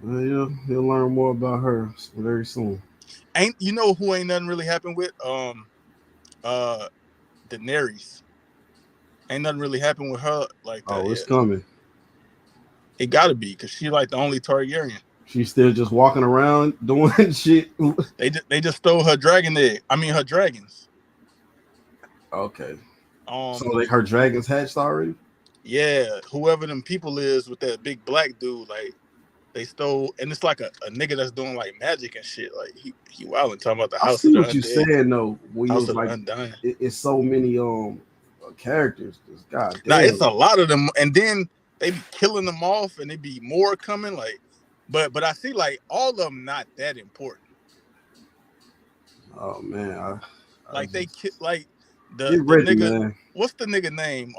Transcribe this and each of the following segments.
Yeah, he'll learn more about her very soon. Ain't you know who ain't nothing really happened with? Uh Daenerys. Ain't nothing really happened with her like that Oh, it's yet. coming. It gotta be because she like the only Targaryen. She's still just walking around doing shit. They just stole her dragon egg. I mean her dragons. Okay. So Um like her dragons hatched already? yeah, whoever them people is with that big black dude, like they stole, and it's like a nigga that's doing like magic and shit. Like he wilding talking about the I house see of the what you undead, saying though. When you house was of the like, undying. it's so many characters. Just god Now it's damn. a lot of them, and then they be killing them off, and they be more coming. Like, but I see like all of them not that important. Oh man, I Like they just like get the ready, nigga. man. What's the nigga name?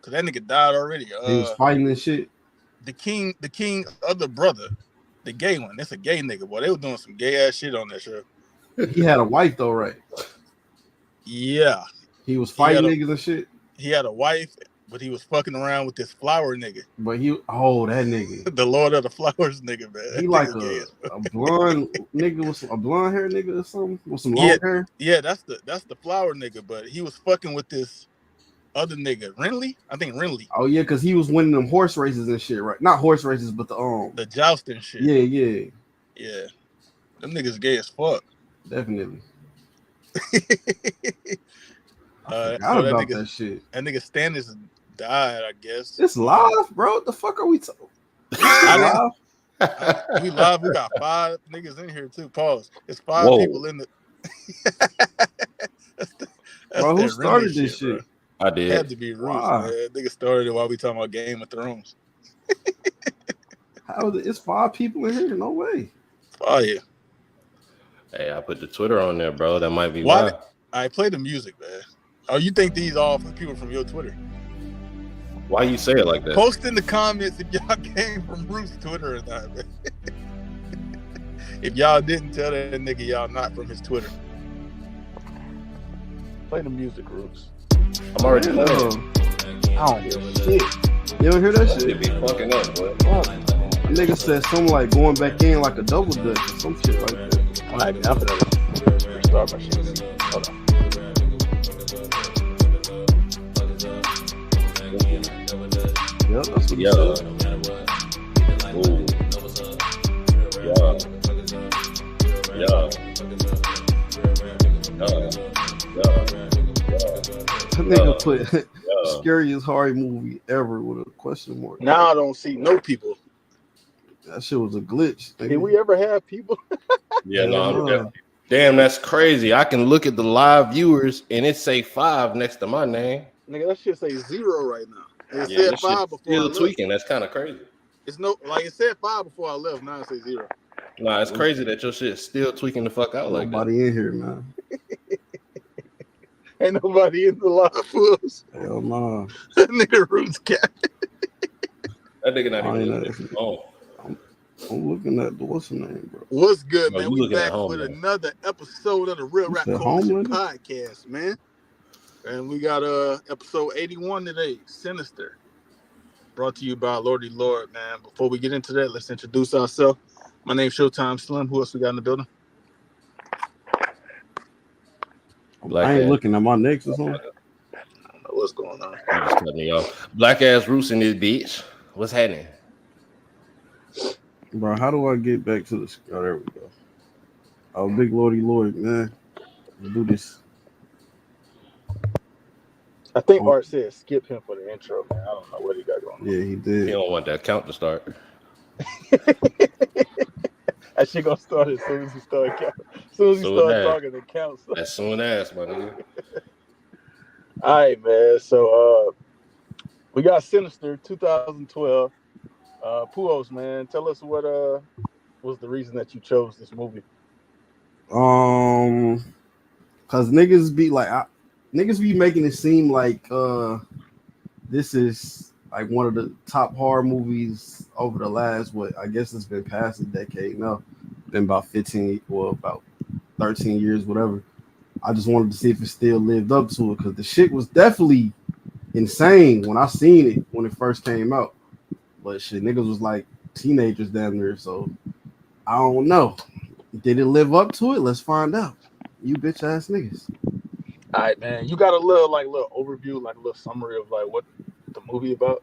Cause that nigga died already. He was fighting and shit. The king other brother, the gay one. That's a gay nigga. Boy, they were doing some gay ass shit on that show. He had a wife though, right? Yeah, He was he had fighting a niggas and shit. he had a wife, but he was fucking around with this flower nigga, But that nigga. the Lord of the Flowers nigga, man. He That like nigga gay as fuck. a blonde nigga with a blonde hair nigga or something with some Yeah, long hair. yeah, that's the flower nigga, but he was fucking with this other nigga, Renly. I think Renly, Oh yeah, because he was winning them horse races and shit, right? Not horse races, but the the jousting shit. yeah, Yeah, them niggas gay as fuck. definitely. I forgot So that about nigga, that shit. that nigga Stannis died, I guess. It's live, bro. What the fuck are we talking? I didn't. Live? We live. We got 5 niggas in here too. Pause. It's 5 people Whoa, in the. that's the, that's Bro, who that Renly started this shit, bro. shit? I Had did. to be Roots, Why? man. Nigga started it while we talking about Game of Thrones. How is it? It's 5 people in here? No way. Oh yeah. Hey, I put the Twitter on there, bro. That might be Why did why. I play the music, man? Oh, you think these all for people from your Twitter? Why you say it like that? Post in the comments if y'all came from Roots Twitter or not, man. If y'all didn't tell that nigga y'all not from his Twitter. Play the music, Roots. I'm already Yeah. playing. I don't give a shit. You don't hear that That shit? shit be fucking up, boy. A nigga said something like going back in like a double dutch or some shit like that. All right, man. I'm finna restart my shit. Hold on. Yep, that's what he Yeah. said. Ooh. Yeah. Yeah. That nigga put Yeah. scariest horror movie ever with a question mark. Now I don't see no people. That shit was a glitch. Did we ever have people? Yeah, Hell no, no. damn, that's crazy. I can look at the live viewers and it say 5 next to my name. Nigga, that shit say 0 right now. It Yeah, said this shit 5 before I still left. tweaking. That's kind of crazy. It's no like it said 5 before I left. Now it says 0. Nah, it's crazy that your shit's still tweaking the fuck out like that. Nobody in here, man. Ain't nobody in the live fools. Hell no. That nigga Roots cat. That nigga not I even ain't looking at his phone. I'm looking at what's the name, bro? What's good, No, man? you We looking at back home, with man. another episode of the Real You Rap said Coalition Homelander? podcast, man. And we got episode 81 today, Sinister. Brought to you by Lordy Lord, man. Before we get into that, let's introduce ourselves. My name's Showtime Slim. Who else we got in the building? Black I ain't ass. looking at my necks or something. I don't know what's going on. You just cut me off. Black ass roots in this bitch. What's happening? Bro, how do I get back to the oh, there we go. Oh, big Lordy Lord, man. Let's do this. I think Oh. Art said skip him for the intro, man. I don't know what he got going on. Yeah, he You did. don't want that count to start. That shit gonna start as soon as he start counting. As soon as he Soon start as. talking, it counts. As soon as, my nigga. All right, man. So we got Sinister 2012. Puos, man, tell us what was the reason that you chose this movie. Cause niggas be like niggas be making it seem like this is like one of the top horror movies over the last I guess it's been past a decade now. Been about 15 or about 13 years, whatever. I just wanted to see if it still lived up to it because the shit was definitely insane when I seen it when it first came out. But shit, niggas was like, teenagers down there. So I don't know. Did it live up to it? Let's find out. You bitch ass niggas. All right, man. You got a little overview, like a little summary of like what the movie about?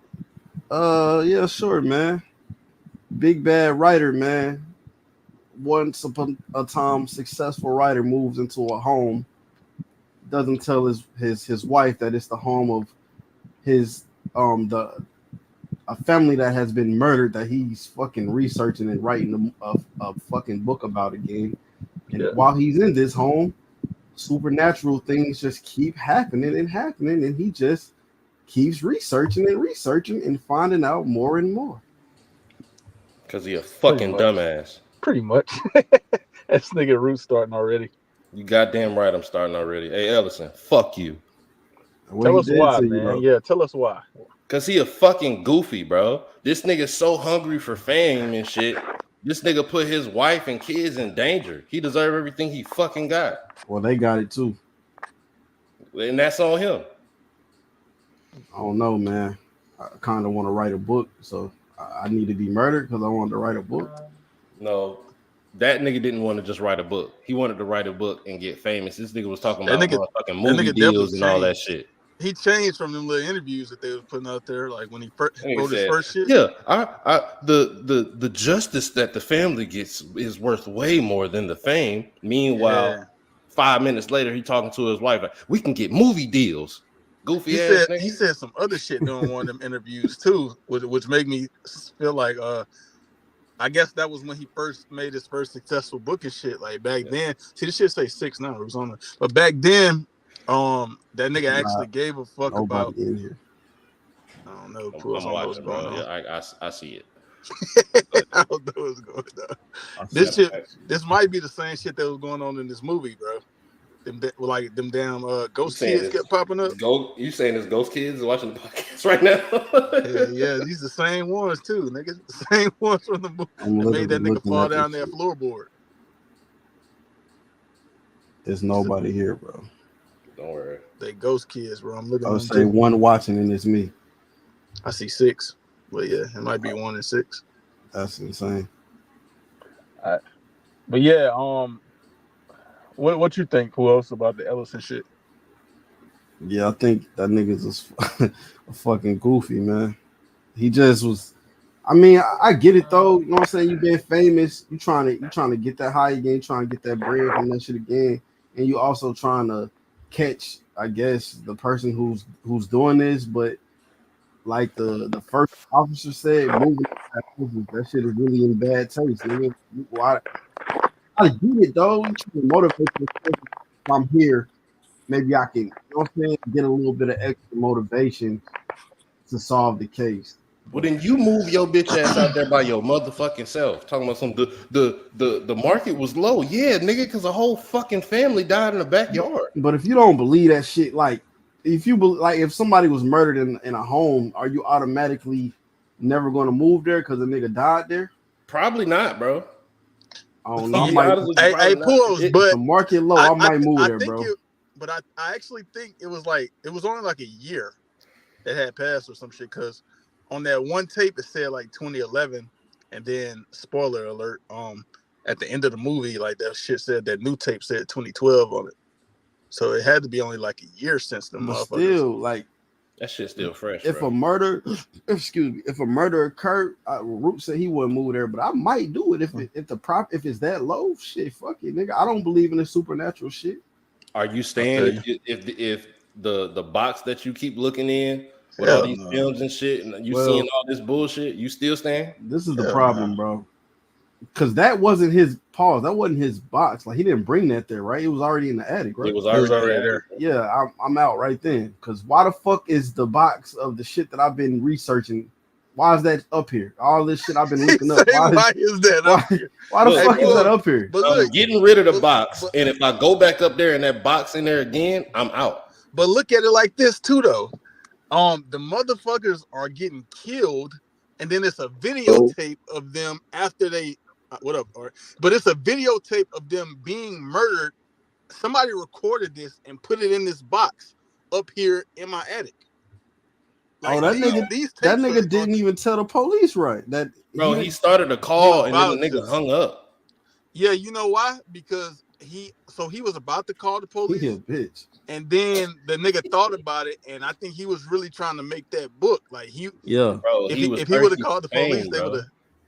Yeah, sure, man. Big bad writer, man. Once upon a time, successful writer moves into a home. Doesn't tell his wife that it's the home of his the a family that has been murdered that he's fucking researching and writing a fucking book about again. And Yeah. while he's in this home, supernatural things just keep happening and happening, and he just keeps researching and finding out more and more. Cause he a fucking dumbass. Pretty much. This nigga Root starting already. You goddamn right I'm starting already. Hey Ellison, fuck you. What Tell he us did why, to you, man. bro. Yeah, tell us why. Cause he a fucking goofy, bro. This nigga's so hungry for fame and shit. This nigga put his wife and kids in danger. He deserve everything he fucking got. Well, they got it too. And that's on him. I don't know, man. I kind of want to write a book, so I need to be murdered because I wanted to write a book. No, that nigga didn't want to just write a book. He wanted to write a book and get famous. This nigga was talking about motherfucking movie deals and all that shit. He changed from them little interviews that they was putting out there, like when he wrote his first shit. Yeah, the justice that the family gets is worth way more than the fame. Meanwhile, 5 minutes later, he talking to his wife like, "We can get movie deals." Goofy ass nigga. He said some other shit during one of them interviews too, which made me feel like I guess that was when he first made his first successful book and shit. Like back then, see this shit say 6 now. It was on it, but back then, that nigga actually gave a fuck about. In here. I don't know. I'm watching, bro. Yeah, I see it. I don't know what's going on. This might be the same shit that was going on in this movie, bro. Them damn ghost kids kept popping up. You saying there's ghost kids watching the podcast right now? yeah, these the same ones too, nigga. The same ones from the movie that made that nigga fall down that floorboard. There's nobody here, bro. Don't worry. They ghost kids, bro. I'm looking. I would say one watching and it's me. I see 6, but yeah, it might be 1 and 6. That's insane. But yeah, what you think? Who else about the Ellison shit? Yeah, I think that nigga's just a fucking goofy, man. He just was. I mean, I get it though. You know what I'm saying? You been famous. You trying to get that high again. Trying to get that bread from that shit again, and you also trying to catch, I guess, the person who's doing this. But like the first officer said, that shit is really in bad taste. Nigga. I get it though. You trying to motivate yourself. If I'm here, maybe I can, you know what I'm saying, get a little bit of extra motivation to solve the case. Well, then you move your bitch ass out there by your motherfucking self. Talking about some the market was low, yeah, nigga, because a whole fucking family died in the backyard. But if you don't believe that shit, like if somebody was murdered in a home, are you automatically never going to move there because the nigga died there? Probably not, bro. I don't know. Hey, pause, but the market low, I might move there, bro. But I actually think it was only like a year that had passed or some shit, because on that one tape it said like 2011, and then spoiler alert, at the end of the movie, like that shit said that new tape said 2012 on it. So it had to be only like a year since the motherfuckers. Still, like that shit's still fresh. If bro. a murder occurred, Root said he wouldn't move there, but I might do it if it's that low. Shit, fuck it, nigga. I don't believe in the supernatural shit. Are you staying if the box that you keep looking in with all these films and shit, and you seeing all this bullshit, you still staying? This is the problem, bro. Because that wasn't his pause. That wasn't his box. Like he didn't bring that there, right? It was already in the attic, right? It was already there. Yeah, I'm out right then. Because why the fuck is the box of the shit that I've been researching? Why is that up here? All this shit I've been looking up. Why is that up here? Why the fuck is that up here? But look, I'm getting rid of the box, and if I go back up there and that box in there again, I'm out. But look at it like this too, though. The motherfuckers are getting killed, and then it's a videotape of them after they. What up? But it's a videotape of them being murdered. Somebody recorded this and put it in this box up here in my attic. Like that these that tapes nigga didn't even tell the police right. That Bro, he didn't- started a He call was and then the about nigga to. hung up. Yeah, you know why? Because he was about to call the police, he a bitch. and then the nigga thought about it, and I think he was really trying to make that book. Like Yeah, Bro, he was if he would have thirsty called for the police, fame, they would bro. have.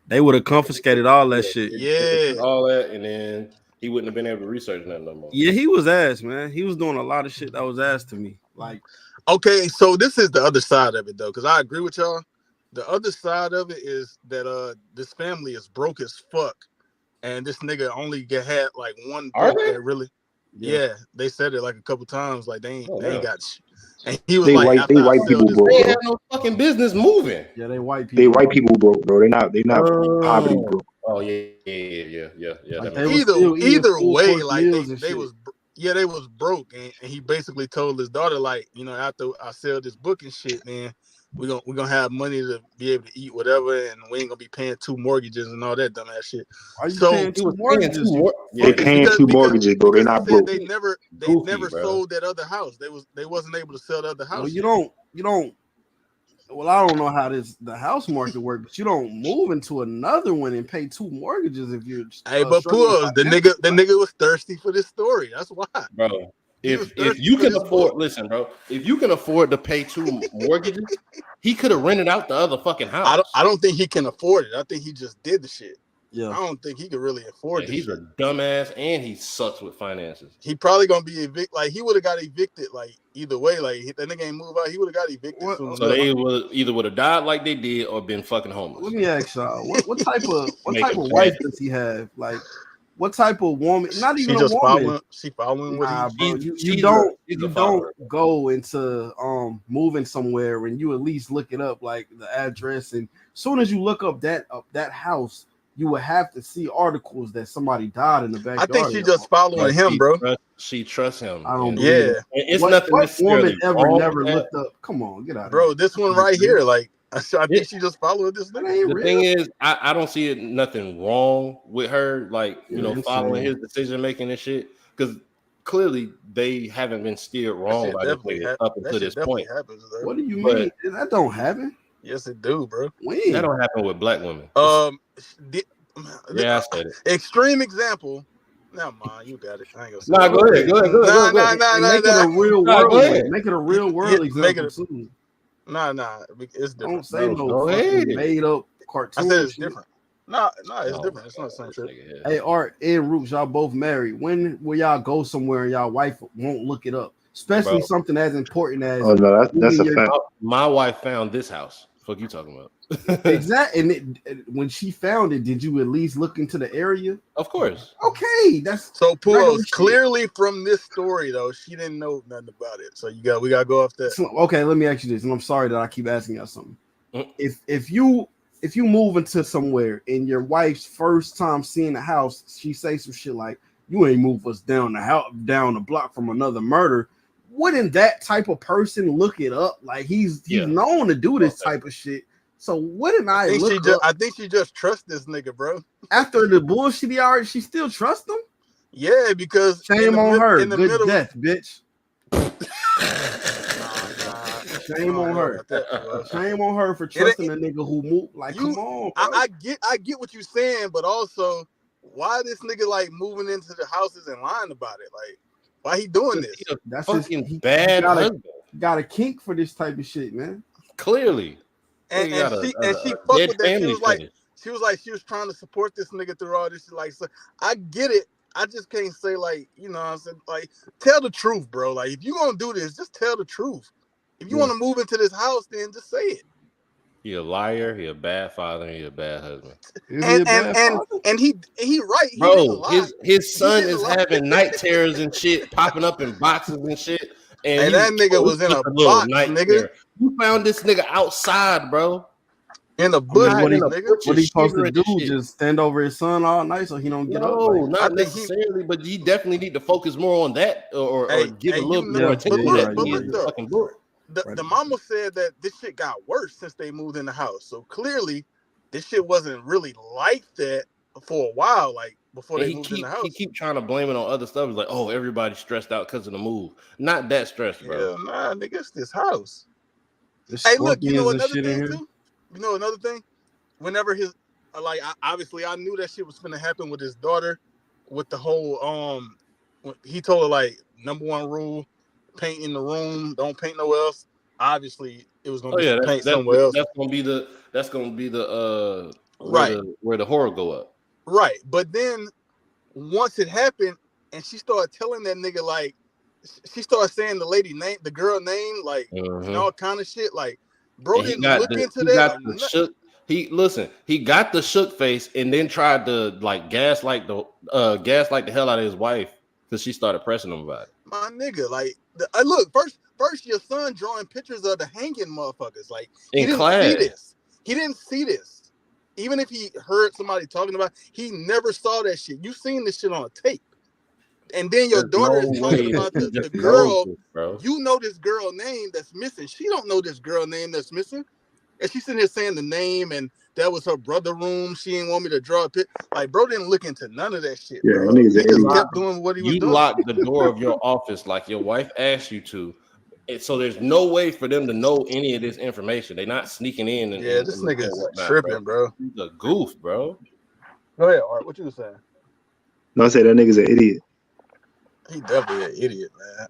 they would have confiscated all that shit. Yeah. All that, and then he wouldn't have been able to research nothing no more. Yeah, he was ass, man. He was doing a lot of shit that was ass to me. Like, Okay, so this is the other side of it though, because I agree with y'all. The other side of it is that this family is broke as fuck, and this nigga only had like one Are book they? that really. Yeah, they said it like a couple times. Like they ain't got. And he was They like, after I white sell people this broke, They book, ain't have no fucking business moving. yeah, they white people. They white people broke, bro. They not poverty broke. Oh yeah. Like That they makes was sense. still eating either full way, course like meals and they shit. was they was broke, and he basically told his daughter, like, you know, after I sell this book and shit, man, we're gonna have money to be able to eat whatever, and we ain't gonna be paying 2 mortgages and all that dumbass shit. Why you So paying He two was paying mortgages? They paying two mortgages, bro. They because he not said broke. they Goofy, never bro. sold that other house. They wasn't able to sell the other Well, house. you don't. Well, I don't know how the house market works, but you don't move into another one and pay 2 mortgages if you're. Hey, but struggling pause. The financially. nigga was thirsty for this story. That's why. Bro. He was If thirsty you for can this afford, book. listen, bro. If you can afford to pay 2 mortgages, he could have rented out the other fucking house. I don't think he can afford it. I think he just did the shit. Yeah, I don't think he could really afford this He's shit. a dumbass and he sucks with finances. He probably gonna be evicted. Like he would have got evicted. Like either way, like that nigga ain't move out. He would have got evicted What- soon So enough. they would have died like they did or been fucking homeless. let me ask y'all, what type of Make a wife bad- does he have? Like, what type of woman? Not She even a just woman. following what Nah, he. bro. She's a follower. Don't go into moving somewhere and you at least look it up, like the address, and as soon as you look up that house, you would have to see articles that somebody died in the backyard. I think she just following him, bro. She trusts him. I don't and believe Yeah. it. It's what nothing woman necessarily ever wrong never with that. looked up? Come on, get out of Bro, here. this one right here, like I think she just followed this That nigga. ain't The real. thing is, I don't see it nothing wrong with her, like You're following insane. his decision making and shit. Because clearly they haven't been steered wrong by this nigga up until this point. Happens, though. What do you But- mean? That don't happen. Yes, it do, bro. When? That don't happen with black women. Yeah, I said it. Extreme example. Never mind, you got it. I ain't gonna say Nah, it. go ahead. And make it a real Nah, world go one. ahead. Make it a real world make example it too. Nah, it's different. Don't say no go fucking ahead. made up I cartoon. said it's shit. different. Nah, it's Oh different. my It's not the same God, shit. Hey, Art and Roots, y'all both married. When will y'all go somewhere and y'all wife won't look it up? Especially Bro. something as important as Oh no, that's a your- fact. My wife found this house. Fuck you talking about? exactly. And when she found it, did you at least look into the area? Of course. Okay, that's So regular Puos, shit. clearly from this story though, she didn't know nothing about it. So we gotta go off that. So, okay, let me ask you this, and I'm sorry that I keep asking y'all something. Mm. If you move into somewhere and your wife's first time seeing the house, she say some shit like, "You ain't move us down the block from another murder." Wouldn't that type of person look it up? Like he's known to do this type of shit. So wouldn't I look up? I think she just trusts this nigga, bro. After the bullshit he already, she still trusts him. Yeah, because shame on her. In the Good middle, death, bitch. Nah. Shame on her. Shame on her for trusting a nigga who moved. Like, come on, bro. I get what you're saying, but also, why this nigga like moving into the houses and lying about it? Like, why he doing this? That's fucking he bad husband. Got a kink for this type of shit, man. Clearly. And she fucked with that. She was trying to support this nigga through all this shit. Like, so I get it. I just can't say like, you know what I'm saying? Like, tell the truth, bro. Like, if you gonna do this, just tell the truth. If you want to move into this house, then just say it. He a liar, he a bad father, and he a bad husband. And he right. Bro, his son is having night terrors and shit, popping up in boxes and shit. And that nigga was in a box, nigga. You found this nigga outside, bro. In the bush, nigga. What he supposed to do? Just stand over his son all night so he don't get up? No, not necessarily, but you definitely need to focus more on that or give a little more attention to that fucking book. The mama said that this shit got worse since they moved in the house. So clearly, this shit wasn't really like that for a while. Like before they moved in the house, he keep trying to blame it on other stuff. It's like, oh, everybody's stressed out because of the move. Not that stressed, bro. Yeah, nah, nigga, it's this house. Hey, look, you know another thing too. You know another thing. Whenever his obviously I knew that shit was gonna happen with his daughter, with the whole he told her like number one rule, paint in the room, don't paint nowhere else. Obviously, it was gonna be some paint somewhere else. That's gonna be the right where the horror go up. Right, but then once it happened, and she started telling that nigga like, she started saying the lady name, the girl name, like and all kind of shit. Like, bro didn't look into that. He got the shook face and then tried to like gaslight the hell out of his wife because she started pressing him about it. My nigga, like, look, first your son drawing pictures of the hanging motherfuckers. Like, he didn't see this. He didn't see this. Even if he heard somebody talking about it, he never saw that shit. You seen this shit on a tape. And then your daughter is talking about the girl. You know this girl name that's missing. She don't know this girl name that's missing. And she's sitting here saying the name and that was her brother room. She didn't want me to draw a picture. Like, bro didn't look into none of that shit, bro. He just kept doing what he was doing. You locked the door of your office like your wife asked you to. And so there's no way for them to know any of this information. They're not sneaking in. This nigga's tripping, bro. He's a goof, bro. Go ahead, Art. What you saying? No, I said that nigga's an idiot. He definitely an idiot, man.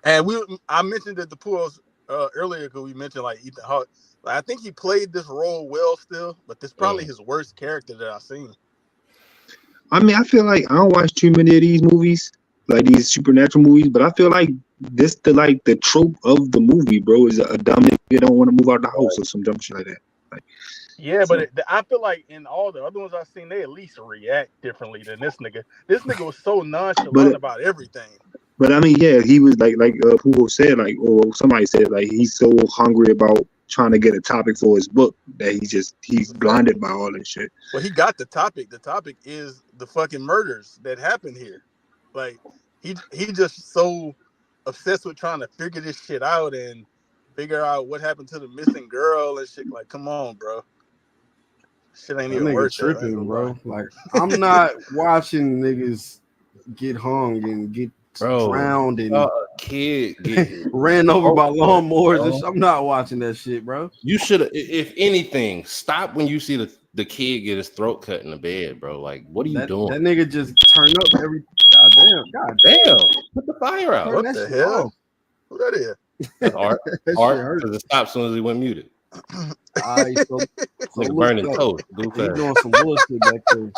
And I mentioned that the pools earlier because we mentioned like Ethan Hawke. Like, I think he played this role well still, but this is probably his worst character that I've seen. I mean, I feel like I don't watch too many of these movies, like these supernatural movies, but I feel like the trope of the movie, bro, is a dumb nigga don't want to move out the house or some dumb shit like that. Like, yeah, but I feel like in all the other ones I've seen, they at least react differently than this nigga. This nigga was so nonchalant about everything. But I mean, yeah, he was like Hugo said, like, or somebody said, like, he's so hungry about trying to get a topic for his book that he's blinded by all this shit. Well, he got the topic. The topic is the fucking murders that happened here. Like, he just so obsessed with trying to figure this shit out and figure out what happened to the missing girl and shit. Like, come on, bro. Shit ain't even worth tripping, bro. Like, I'm not watching niggas get hung and get drowned and kid ran over by lawnmowers. I'm not watching that shit, bro. You should, if anything, stop when you see the kid get his throat cut in the bed, bro. Like, what are you doing? That nigga just turn up every. God damn! Put the fire out. What the hell? Who that is? That's Art. Because it stopped as soon as he went muted. Nigga burning toast. He doing some bullshit back there.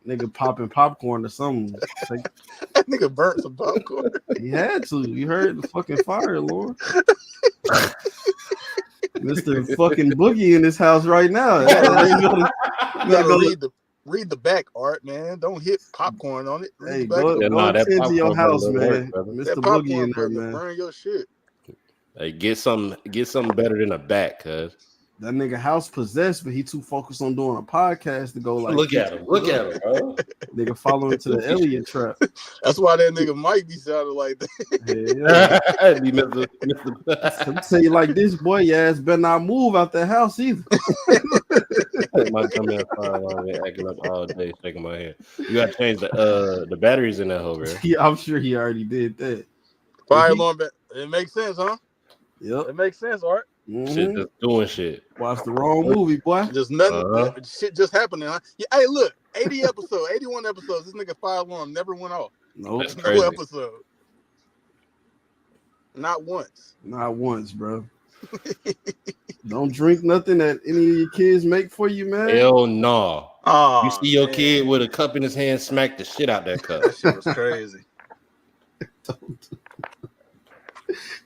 Nigga popping popcorn or something. That nigga burnt some popcorn. He had to. You heard the fucking fire, Lord. Mr. fucking Boogie in this house right now. You gotta read the back, Art, man. Don't hit popcorn on it. Hey, go into your house, man. Mr. Boogie in there, man. Burn your shit. Hey, get something better than a bat, cuz. That nigga house possessed, but he too focused on doing a podcast to go like. Look at him, bro. Nigga fall into the alien trap. That's why that nigga might be sounding like that. I'm tell you like this, boy, your ass better not move out that house either. My dumb ass fire alarm been acting up all day, shaking my head. You gotta change the batteries in that hoe, bro. Yeah, I'm sure he already did that. Fire alarm, it makes sense, huh? Yep, it makes sense, Art. Shit, just doing shit. Watch the wrong movie, boy. Just nothing. Shit just happening. Huh? Yeah, hey, look, 81 episodes. This nigga fire alarm never went off. No, that's crazy. No episode. Not once, bro. Don't drink nothing that any of your kids make for you, man. Hell no. Oh, you see your kid with a cup in his hand, smack the shit out that cup. That shit was crazy.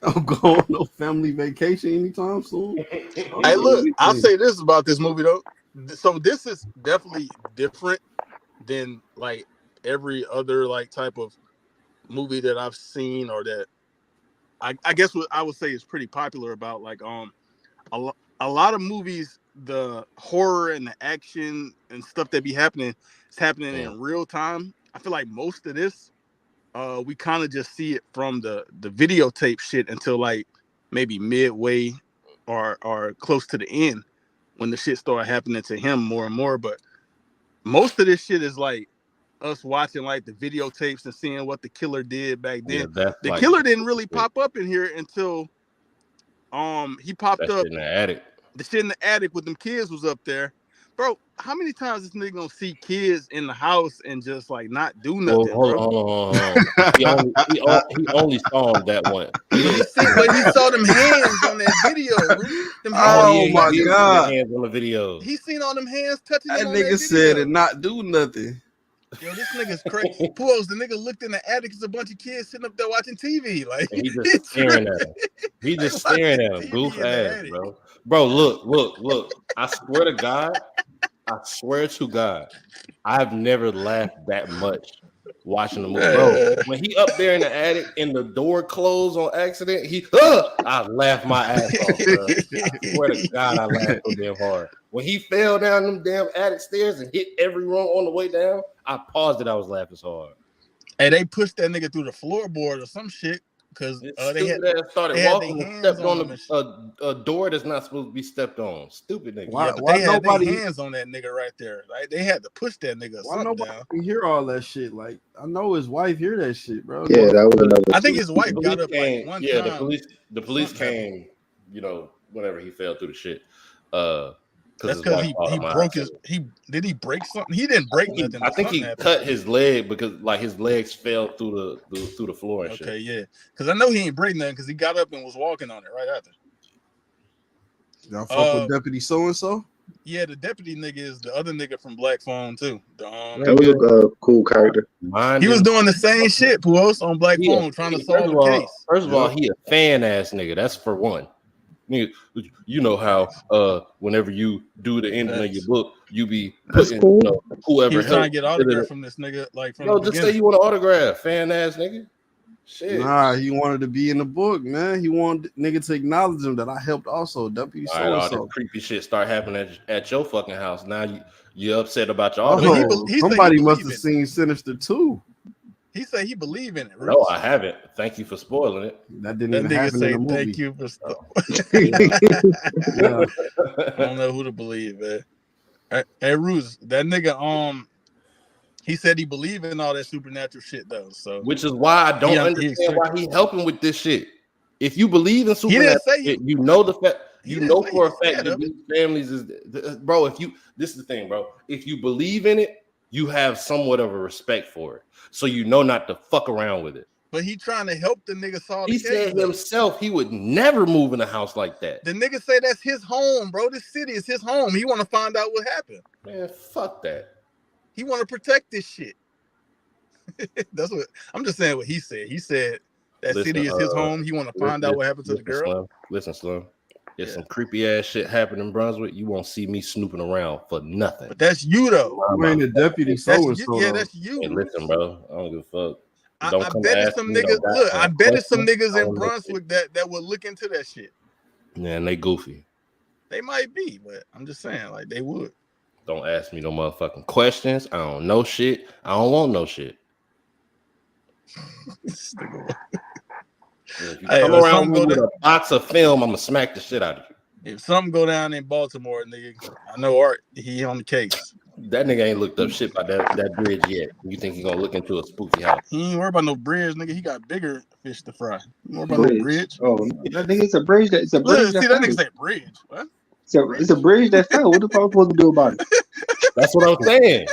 Don't go on no family vacation anytime soon. Hey, look, I'll say this about this movie though. So this is definitely different than like every other like type of movie that I've seen or that I guess what I would say is pretty popular about like a lot of movies, the horror and the action and stuff that be happening is happening in real time. I feel like most of this we kind of just see it from the videotape shit until like maybe midway or close to the end when the shit started happening to him more and more. But most of this shit is like us watching like the videotapes and seeing what the killer did back then. The killer didn't really pop up in here until He popped That up. shit in the attic. The shit in the attic with them kids was up there. Bro, how many times this nigga gonna see kids in the house and just like not do nothing, Hold bro? on. He only saw him that one. But he saw them hands on that video, Ruth. Them hands Oh my he God. hands on the video. He seen all them hands touching That him on that nigga video. said and not do nothing. Yo, this nigga's crazy. Pause. The nigga looked in the attic. It's a bunch of kids sitting up there watching TV. Like And he just staring at him. He just staring at him. Goof ass, bro. Bro, look. I swear to God, I've never laughed that much watching the movie. Bro, when he up there in the attic and the door closed on accident, I laughed my ass off, bro. I swear to God, I laughed so damn hard. When he fell down them damn attic stairs and hit every room on the way down, I paused it. I was laughing so hard. Hey, they pushed that nigga through the floorboard or some shit because they had started walking and stepped on a door that's not supposed to be stepped on. Stupid nigga. Why they had their hands on that nigga right there. Right? They had to push that nigga. Why nobody hear all that shit? Like, I know his wife hear that shit, bro. Yeah, that was another. I think his wife got up like one time. Yeah, the police came. You know, whenever he fell through the shit. That's because he broke his. Did he break something? He didn't break nothing. I think he cut his leg because like his legs fell through the floor and shit. Okay, yeah. Because I know he ain't break nothing because he got up and was walking on it right after. Y'all fuck with Deputy so and so? Yeah, the deputy nigga is the other nigga from Black Phone too. That was a cool character. He was doing the same shit, Puos, on Black Phone, trying to solve the case. First of all, he a fan ass nigga. That's for one. You know how whenever you do the ending of your book, you be putting whoever he was trying to get autograph from this nigga, like from the just say you want an autograph, fan ass nigga. Shit. Nah, he wanted to be in the book, man. He wanted nigga to acknowledge him that I helped also. Deputy so and so. Creepy shit start happening at your fucking house. Now you upset about your autograph. Somebody must have seen Sinister too. He said he believe in it. No, I haven't. Thank you for spoiling it. That didn't even happen in the movie. Thank you for I don't know who to believe, man. Hey, Ruse, that nigga, he said he believed in all that supernatural shit though. So, which is why I don't understand why he helping with this shit. If you believe in supernatural, you know the fact. You know for a fact that these families is, bro. This is the thing, bro. If you believe in it, you have somewhat of a respect for it. So you know not to fuck around with it. But he trying to help the nigga solve the case. He said himself he would never move in a house like that. The nigga say that's his home, bro. This city is his home. He want to find out what happened. Man, fuck that. He want to protect this shit. That's what I'm just saying. What he said. He said that city is his home. He want to find out what happened to the girl. Slim. If some creepy ass shit happened in Brunswick, you won't see me snooping around for nothing. But that's you though. You ain't a deputy so and so. Yeah, that's you. Hey, listen, bro. I don't give a fuck. I bet it's some niggas. Look, I bet it's some niggas in Brunswick that would look into that shit. Yeah, and they goofy. They might be, but I'm just saying, like they would. Don't ask me no motherfucking questions. I don't know shit. I don't want no shit. If you come around with a box of film, I'm gonna smack the shit out of you. If something go down in Baltimore, nigga, I know Art. He on the case. That nigga ain't looked up shit by that bridge yet. You think he gonna look into a spooky house? He ain't worried about no bridge, nigga. He got bigger fish to fry. He worried about no bridge. Oh, I think it's a bridge. It's a bridge. See, that nigga say bridge. What? It's a bridge that fell. What the fuck supposed to do about it? That's what I'm saying.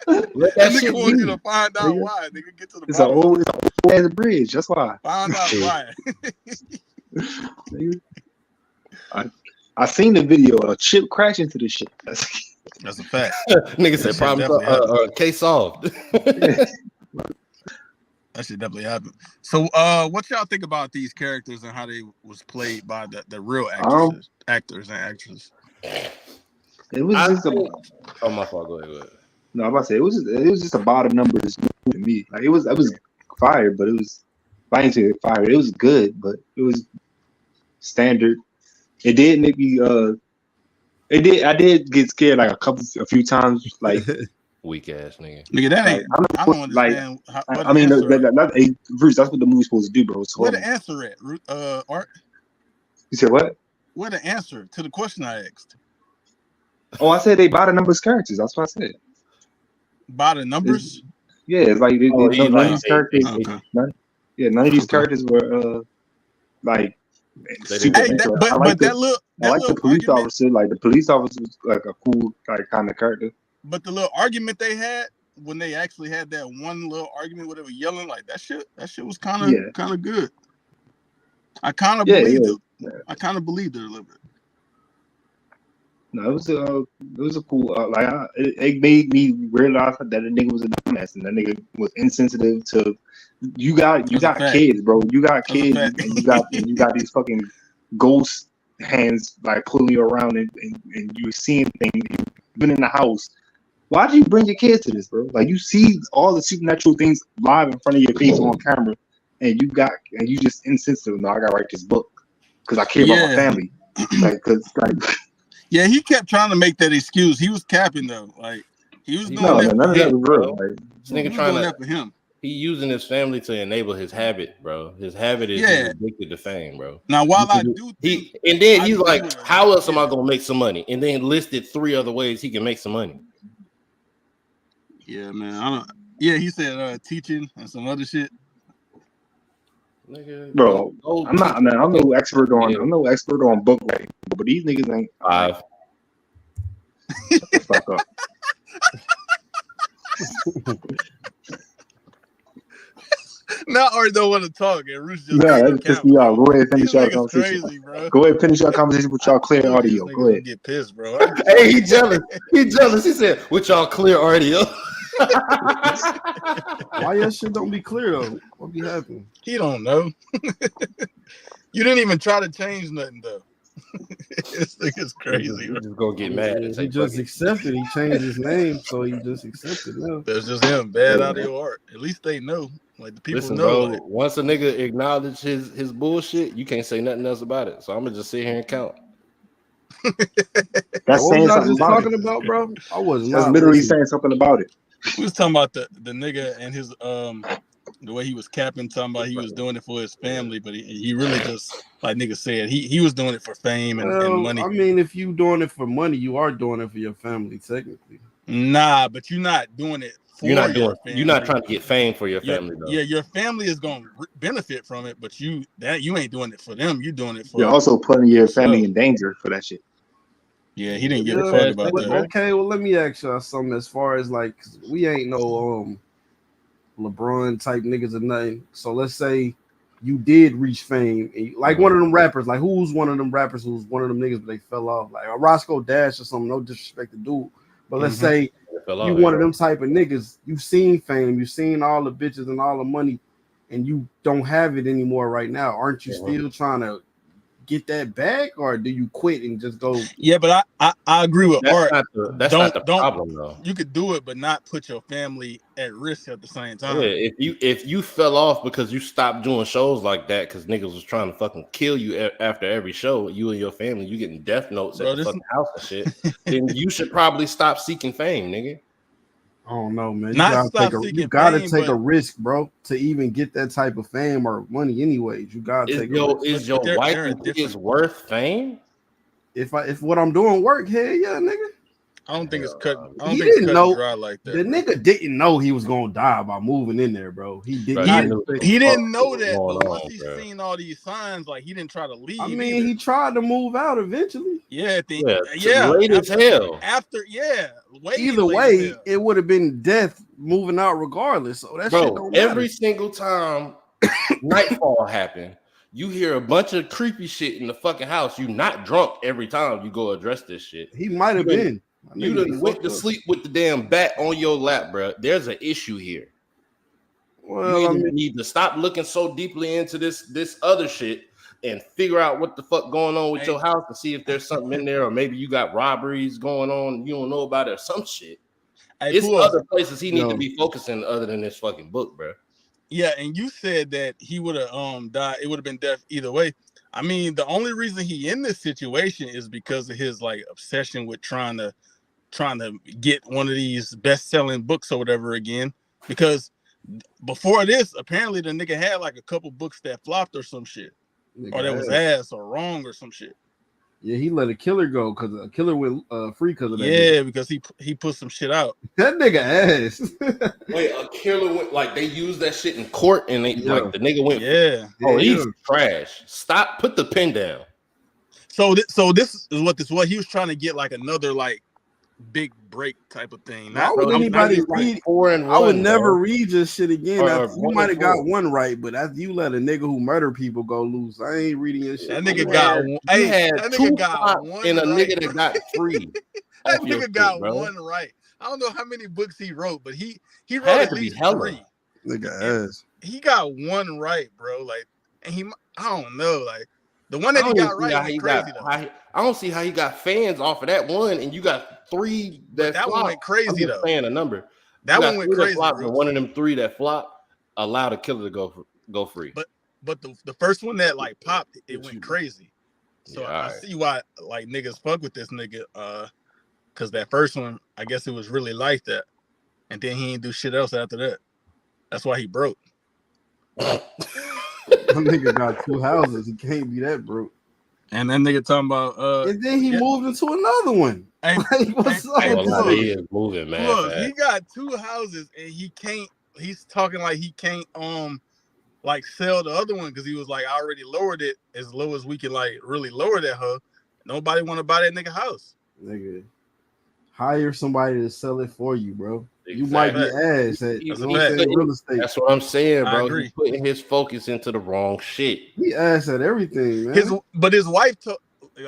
Let that shit want you to find out why. Nigga, get to the it's an old ass bridge. That's why. Find out why. I seen the video. A chip crash into the shit. That's a fact. Nigga said problem case solved. That shit definitely happened. So, what y'all think about these characters and how they was played by the real actors and actresses? It was just my fault. Go ahead. No, I'm about to say it was just a bottom numbers to me. Like it was fired, but it was. I ain't say it fired. It was good, but it was standard. It did make me. I did get scared like a few times. Like weak ass nigga. Nigga, that ain't. I don't understand. I mean, Bruce. That's what the movie's supposed to do, bro. Where the answer at, Art? You said what? Where the answer to the question I asked? Oh, I said they bottom numbers characters. That's what I said. Bottom numbers? It's like none of these characters. Okay. None of these characters were like Supernatural. I like that little police argument, officer. Like the police officer was like a cool like kind of character. But the little argument they had when they actually had that one little argument where they were yelling like that shit was kind of good. I kind of believed it. Yeah. I kind of believed it a little bit. No, it was a cool it made me realize that the nigga was a dumbass and that nigga was insensitive to you got kids, bro. You got kids and you got these fucking ghost hands like pulling you around and you're seeing things. You've been in the house. Why do you bring your kids to this, bro? Like you see all the supernatural things live in front of your face on camera, and you just insensitive. No, I gotta write this book because I care about my family. Yeah, he kept trying to make that excuse. He was capping though. Like he was doing that. None of that was real. Like, this nigga trying to that for him. He using his family to enable his habit, bro. His habit is he's addicted to fame, bro. Now, while I do, he's like, how else am I gonna make some money? And then listed 3 other ways he can make some money. Yeah, man. He said teaching and some other shit. Nigga, bro, I'm no expert on book writing, but these niggas ain't 5. Shut the fuck up. Now I already don't want to talk, and Roosh just that's pissed me off. Go ahead and finish your conversation. Crazy, bro. Go ahead and finish your conversation with y'all clear audio. Go ahead. Get pissed, bro. Hey, he jealous. He jealous. He said, "With y'all clear audio." Why your shit don't be clear though? What be happening? He don't know. You didn't even try to change nothing though. This nigga's crazy. He's just gonna get mad. He just accepted. He changed his name, so he just accepted now. That's just him. Bad audio art. At least they know. Like the people know. Bro, like, once a nigga acknowledge his bullshit, you can't say nothing else about it. So I'm gonna just sit here and count. That's what saying was I something talking about, bro? I was That's literally saying something about it. We was talking about the nigga and his the way he was capping, talking about he was doing it for his family, but he really just like nigga said he was doing it for fame and money. I mean, if you doing it for money, you are doing it for your family, technically. Nah, but you're not doing it. You're not trying to get fame for your family, though. Yeah, your family is gonna benefit from it, but you ain't doing it for them. You're doing it for. You're also putting your family in danger for that shit. Yeah, he didn't give a fuck about that. Okay, well, let me ask y'all something. As far as like, we ain't no LeBron type niggas or nothing. So let's say you did reach fame, and like one of them rappers. Like who's one of them rappers who's one of them niggas, but they fell off? Like a Roscoe Dash or something. No disrespect to dude, but let's say you one of them type of niggas. You've seen fame, you've seen all the bitches and all the money, and you don't have it anymore right now. Aren't you still trying to get that back, or do you quit and just go? Yeah, but I agree with Art. That's not the problem, though. You could do it, but not put your family at risk at the same time. Yeah, if you fell off because you stopped doing shows like that because niggas was trying to fucking kill you after every show, you and your family, you getting death notes at the fucking house and shit, then you should probably stop seeking fame, nigga. I don't know, man. You gotta take a risk, bro, to even get that type of fame or money. Anyways, you gotta take a risk. Is your wife worth fame? If what I'm doing work, hell yeah, nigga. I don't think it's cut. He didn't know dry like that. The nigga didn't know he was gonna die by moving in there, bro. He didn't. He didn't know that, but once he's seen all these signs, like he didn't try to leave. I mean, he tried to move out eventually. Yeah, late as hell. Either way, it would have been death moving out regardless. So that shit don't matter. Every single time nightfall happened, you hear a bunch of creepy shit in the fucking house. You not drunk every time you go address this shit. He might have been. You done went to sleep with the damn bat on your lap, bro. There's an issue here. Well, you need to stop looking so deeply into this other shit and figure out what the fuck going on with your house and see if there's something in there, or maybe you got robberies going on you don't know about it or some shit. It's other places he need to be focusing other than this fucking book, bro. Yeah, and you said that he would have died. It would have been death either way. I mean, the only reason he in this situation is because of his like obsession with trying to get one of these best-selling books or whatever again. Because before this, apparently the nigga had like a couple books that flopped or some shit, or that was ass or wrong or some shit. Yeah, he let a killer go because a killer went free because of that. Yeah, because he put some shit out. That nigga ass. Wait, a killer went like they used that shit in court and they like the nigga went. Yeah. Oh, he's trash. Stop. Put the pen down. So this is what he was trying to get, like another like big break type of thing. Why would anybody read? I would never read your shit again. You might have got one right, but after you let a nigga who murder people go loose, I ain't reading your shit. That nigga got one. Hey, that nigga got one and a right, nigga that got free. That nigga got one right. I don't know how many books he wrote, but he wrote at least 3. Nigga ass. He got one right, bro. Like, and I don't know, like the one that he got right was crazy though. I don't see how he got fans off of that one, and you got 3 that one went crazy though. Saying a number. That one went crazy. And one of them 3 that flopped allowed a killer to go free. But the first one that like popped, it went crazy. So I see why like niggas fuck with this nigga. Because that first one, I guess it was really like that, and then he didn't do shit else after that. That's why he broke. That nigga got 2 houses. He can't be that broke. And that nigga talking about and then he moved into another one. He is moving, man. Look, he got 2 houses and he can't. He's talking like he can't like sell the other one because he was like, I already lowered it as low as we can like really lower that hoe. Nobody want to buy that nigga house. Nigga, hire somebody to sell it for you, bro. Exactly. You might be ass at real estate. That's what I'm saying, bro. He's putting his focus into the wrong shit. He ass at everything, man. But his wife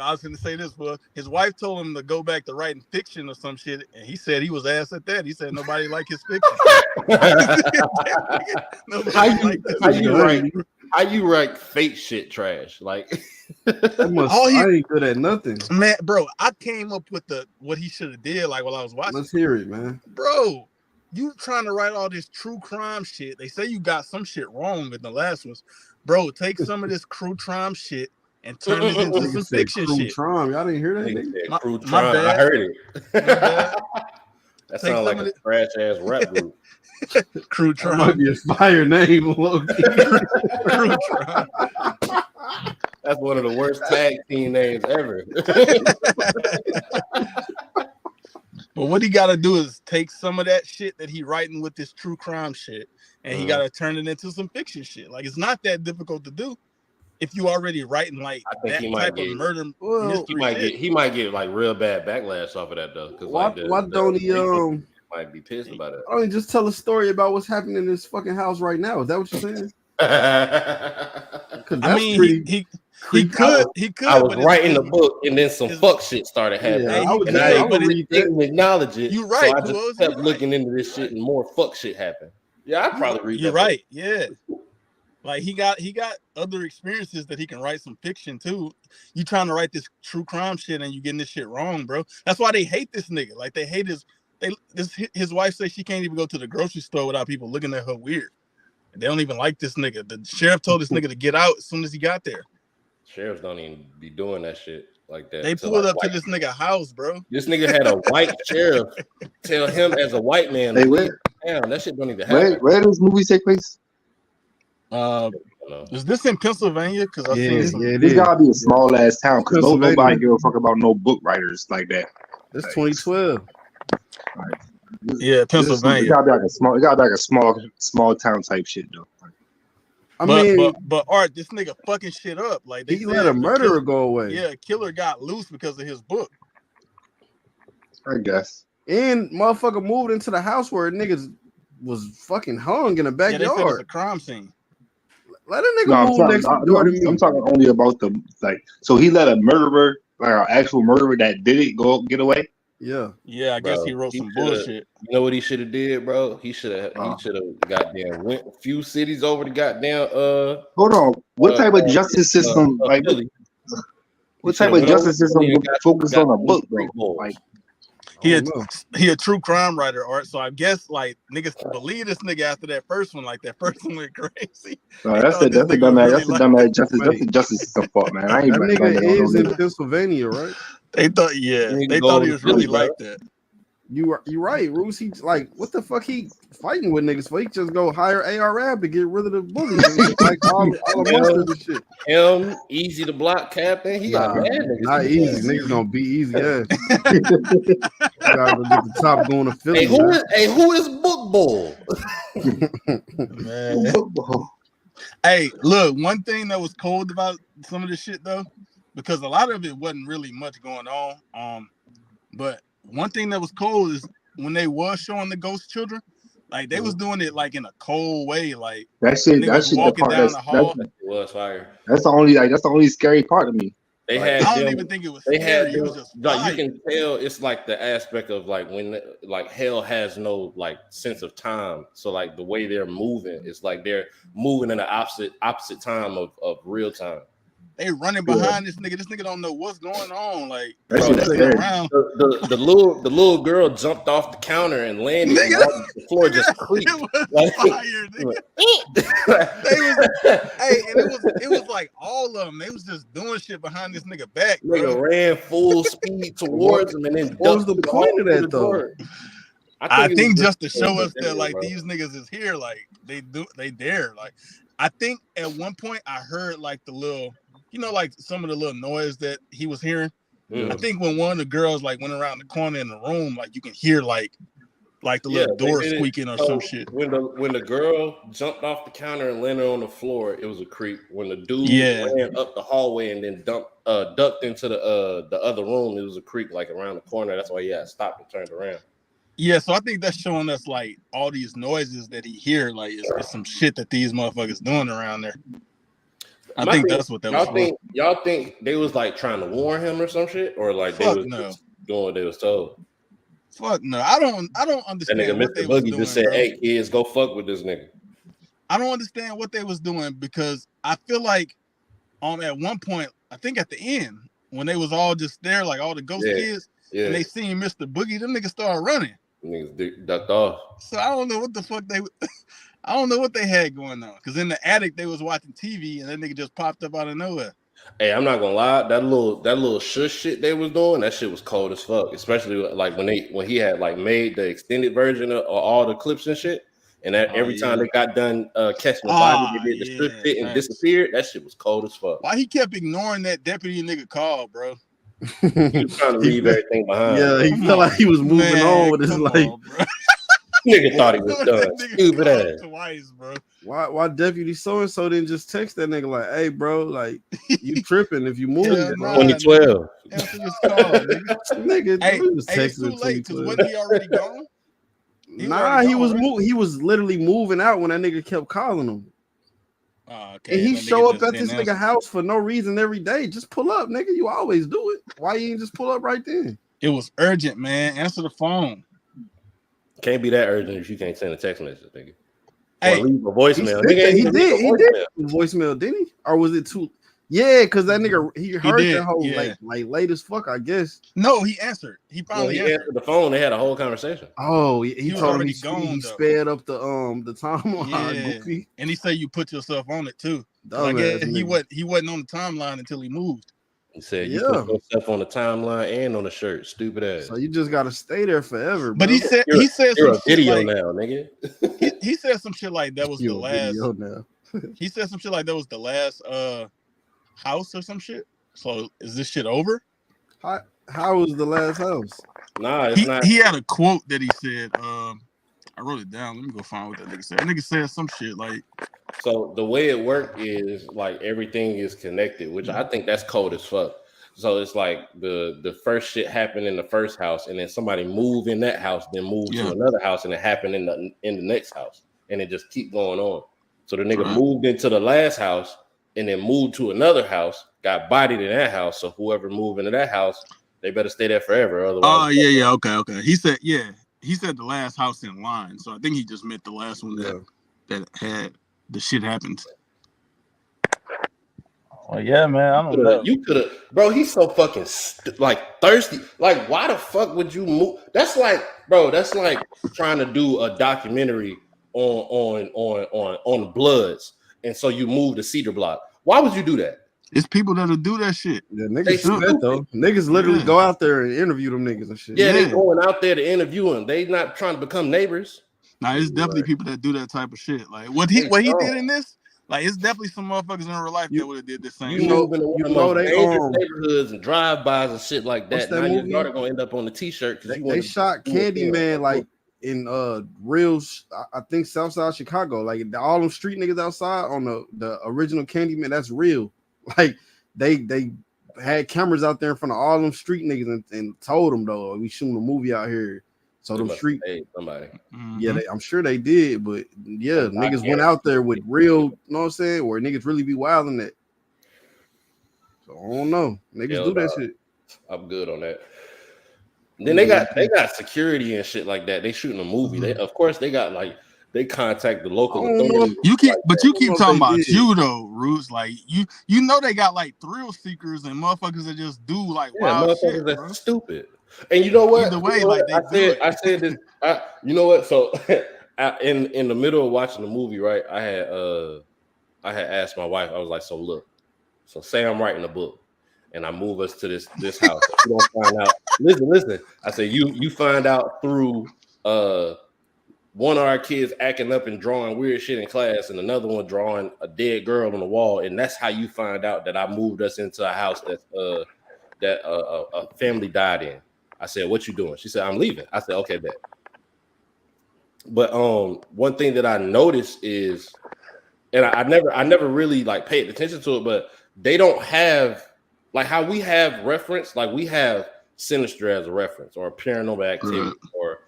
I was gonna say this, but his wife told him to go back to writing fiction or some shit, and he said he was ass at that. He said nobody liked his fiction. How you write fake shit trash? Like I ain't good at nothing, man, bro. I came up with what he should have did. Like while I was watching. Let's hear it, man, bro. You trying to write all this true crime shit? They say you got some shit wrong in the last ones, bro. Take some of this true crime shit and turn it into some fiction shit. Crime. Y'all didn't hear that? True crime. I heard it. That sounds like a trash ass rap group. Crew Trump might be a fire name. Crew Trump. That's one of the worst tag team names ever. But what he got to do is take some of that shit that he writing with this true crime shit, and he got to turn it into some fiction shit. Like it's not that difficult to do if you already writing like that type of murder. Well, he might get like real bad backlash off of that though. Because why don't he might be pissed about it? I mean, just tell a story about what's happening in this fucking house right now. Is that what you're saying? I mean, he could. I was writing the book, and then some fuck shit started happening. Yeah, I didn't acknowledge it. You're right. So I just kept looking into this shit, and more fuck shit happened. Yeah, I probably read. You're right. Yeah, like he got other experiences that he can write some fiction too. You trying to write this true crime shit, and you getting this shit wrong, bro. That's why they hate this nigga. Like they hate his wife says she can't even go to the grocery store without people looking at her weird. They don't even like this nigga. The sheriff told this nigga to get out as soon as he got there. Sheriffs don't even be doing that shit like that. They pulled up to this nigga house, bro. This nigga had a white sheriff tell him as a white man. Hey, damn, that shit don't even happen. Where does movie take place? Is this in Pennsylvania? Because I think this gotta be a small ass town because nobody give a fuck about no book writers like that. That's 2012. Right. Yeah, Pennsylvania. It gotta be like a small town type shit though. But Art, this nigga fucking shit up. Like he let a murderer go away. Yeah, killer got loose because of his book. I guess. And motherfucker moved into the house where niggas was fucking hung in the backyard. Yeah, they said it's a crime scene. Let a nigga move next door to me. I'm talking only about the So he let a murderer, like an actual murderer that did it, get away. Yeah. I guess he wrote some bullshit. You know what he should have did, bro? He should have goddamn went a few cities over the goddamn Hold on. What type of justice system what type of justice system would focus on a book, bro? Like he a true crime writer, Art. So I guess like niggas believe this nigga after that first one. Like that first one went crazy. That's a dumbass justice system fault, man. I ain't that nigga is in Pennsylvania, right? They thought he was really like that. You right, Roos. He like what the fuck he fighting with niggas for? He just go hire ARAB to get rid of the bullies and like all the mustard and shit. Him, easy to block captain. He got mad niggas. Not easy. Niggas gonna be easy. Yeah. Gotta go get the top going to Philly. Who is Book Bull? Man. Hey, look, one thing that was cold about some of this shit though, because a lot of it wasn't really much going on. But one thing that was cold is when they was showing the ghost children, like they was doing it like in a cold way, like that shit. Walking down the hall. It was fire. That's the only scary part of me. They like, had. I don't even think it was scary. It was just like you can tell it's like the aspect of like when like hell has no like sense of time. So like the way they're moving, it's like they're moving in the opposite time of real time. They running behind this nigga. This nigga don't know what's going on. Like bro, around. The little girl jumped off the counter and landed. And the floor just creaked. It was fire, nigga. It was like all of them. They was just doing shit behind this nigga back. Nigga ran full speed towards him and then what was the point of that though? I think just to show us that like these niggas is here, like they dare. Like I think at one point I heard like the little. You know, like some of the little noise that he was hearing. I think when one of the girls like went around the corner in the room, like you can hear like the little door squeaking or some shit. When the girl jumped off the counter and landed on the floor, it was a creep. When the dude ran up the hallway and then ducked into the other room, it was a creep like around the corner. That's why he had stopped and turned around. Yeah, so I think that's showing us like all these noises that he hear, like it's some shit that these motherfuckers doing around there. I think that's what that was. Y'all think they was like trying to warn him or some shit, or like they was just doing what they was told? Fuck no, I don't understand. That nigga what Mr. Boogie just said, "Hey kids, go fuck with this nigga." I don't understand what they was doing because I feel like at one point, I think at the end when they was all just there, like all the ghost kids, and they seen Mr. Boogie, them niggas started running. Niggas ducked off. So I don't know what the fuck I don't know what they had going on. Because in the attic, they was watching TV, and that nigga just popped up out of nowhere. Hey, I'm not gonna lie. That little shush shit they was doing, that shit was cold as fuck. Especially like when he had like made the extended version of all the clips and shit. And every time they got done catching the body, they did the strip fit and disappeared. That shit was cold as fuck. Why he kept ignoring that deputy nigga call, bro? He was trying to leave everything behind. Yeah, he felt like he was moving on with his life. Nigga thought he was done. Stupid ass. Twice, bro. Why deputy so and so didn't just text that nigga like, "Hey, bro, like you tripping if you move." 2012. Answer this call, nigga. Hey, it's too late because wasn't he already gone? He was literally moving out when that nigga kept calling him. Okay. And he show up at this nigga house for no reason every day. Just pull up, nigga. You always do it. Why you ain't just pull up right then? It was urgent, man. Answer the phone. Can't be that urgent if you can't send a text message, nigga. Hey, or leave a voicemail. He did voicemail, didn't he? Or was it too? Yeah, because that nigga he heard that whole like late as fuck, I guess. No, he answered. He finally answered the phone. They had a whole conversation. Oh, he told him he sped up the timeline. Goofy. And he said you put yourself on it too. I guess he wasn't on the timeline until he moved. He said you put yourself on the timeline and on the shirt. Stupid ass. So you just gotta stay there forever. But bro. he said you're some a video shit now, nigga. he said some shit like that was the last. Now. He said some shit like that was the last house or some shit. So is this shit over? How was the last house? Nah, it's not. He had a quote that he said. I wrote it down. Let me go find what that nigga said. That nigga said some shit like. So the way it worked is like everything is connected, which I think that's cold as fuck. So it's like the first shit happened in the first house, and then somebody moved in that house, then moved to another house, and it happened in the next house, and it just keep going on. So the nigga moved into the last house, and then moved to another house, got bodied in that house. So whoever moved into that house, they better stay there forever. Otherwise, okay. He said the last house in line. So I think he just meant the last one that had the shit happened. Oh yeah, man. I don't know. You could have, bro. He's so fucking thirsty. Like, why the fuck would you move? That's like, bro. That's like trying to do a documentary on the Bloods, and so you move to Cedar Block. Why would you do that? It's people that'll do that shit. Yeah, niggas do that though. Niggas literally go out there and interview them niggas and shit. Yeah, they going out there to interview them. They not trying to become neighbors. Nah, it's definitely people that do that type of shit. Like what he did in this. Like it's definitely some motherfuckers in real life that would have did the same. You moving in one of the most dangerous neighborhoods and drive-bys and shit like that. Now your daughter gonna end up on the t-shirt because they shot Candyman like in real. I think Southside Chicago. Like all them street niggas outside on the original Candyman. That's real. Like they had cameras out there in front of all them street niggas and told them though we shooting a movie out here. So them street somebody. Yeah, I'm sure they did, but yeah, niggas went out there with real, you know what I'm saying, where niggas really be wilding that. So I don't know. Niggas do that shit. I'm good on that. Then they got security and shit like that. They shooting a movie. They of course they got like they contact the local authorities. You keep talking about you though, Roots. Like you know they got like thrill seekers and motherfuckers that just do like wild shit. That's stupid. And you know what? Either way, like I said this. You know what? So in the middle of watching the movie, right? I had asked my wife. I was like, so look, so say I'm writing a book, and I move us to this house. You don't find out. Listen. I said you find out through one of our kids acting up and drawing weird shit in class, and another one drawing a dead girl on the wall, and that's how you find out that I moved us into a house that a family died in. I said, "What you doing?" She said, "I'm leaving." I said, "Okay, bet." But one thing that I noticed is, and I never really like paid attention to it, but they don't have like how we have reference, like we have Sinister as a reference, or Paranormal Activity, or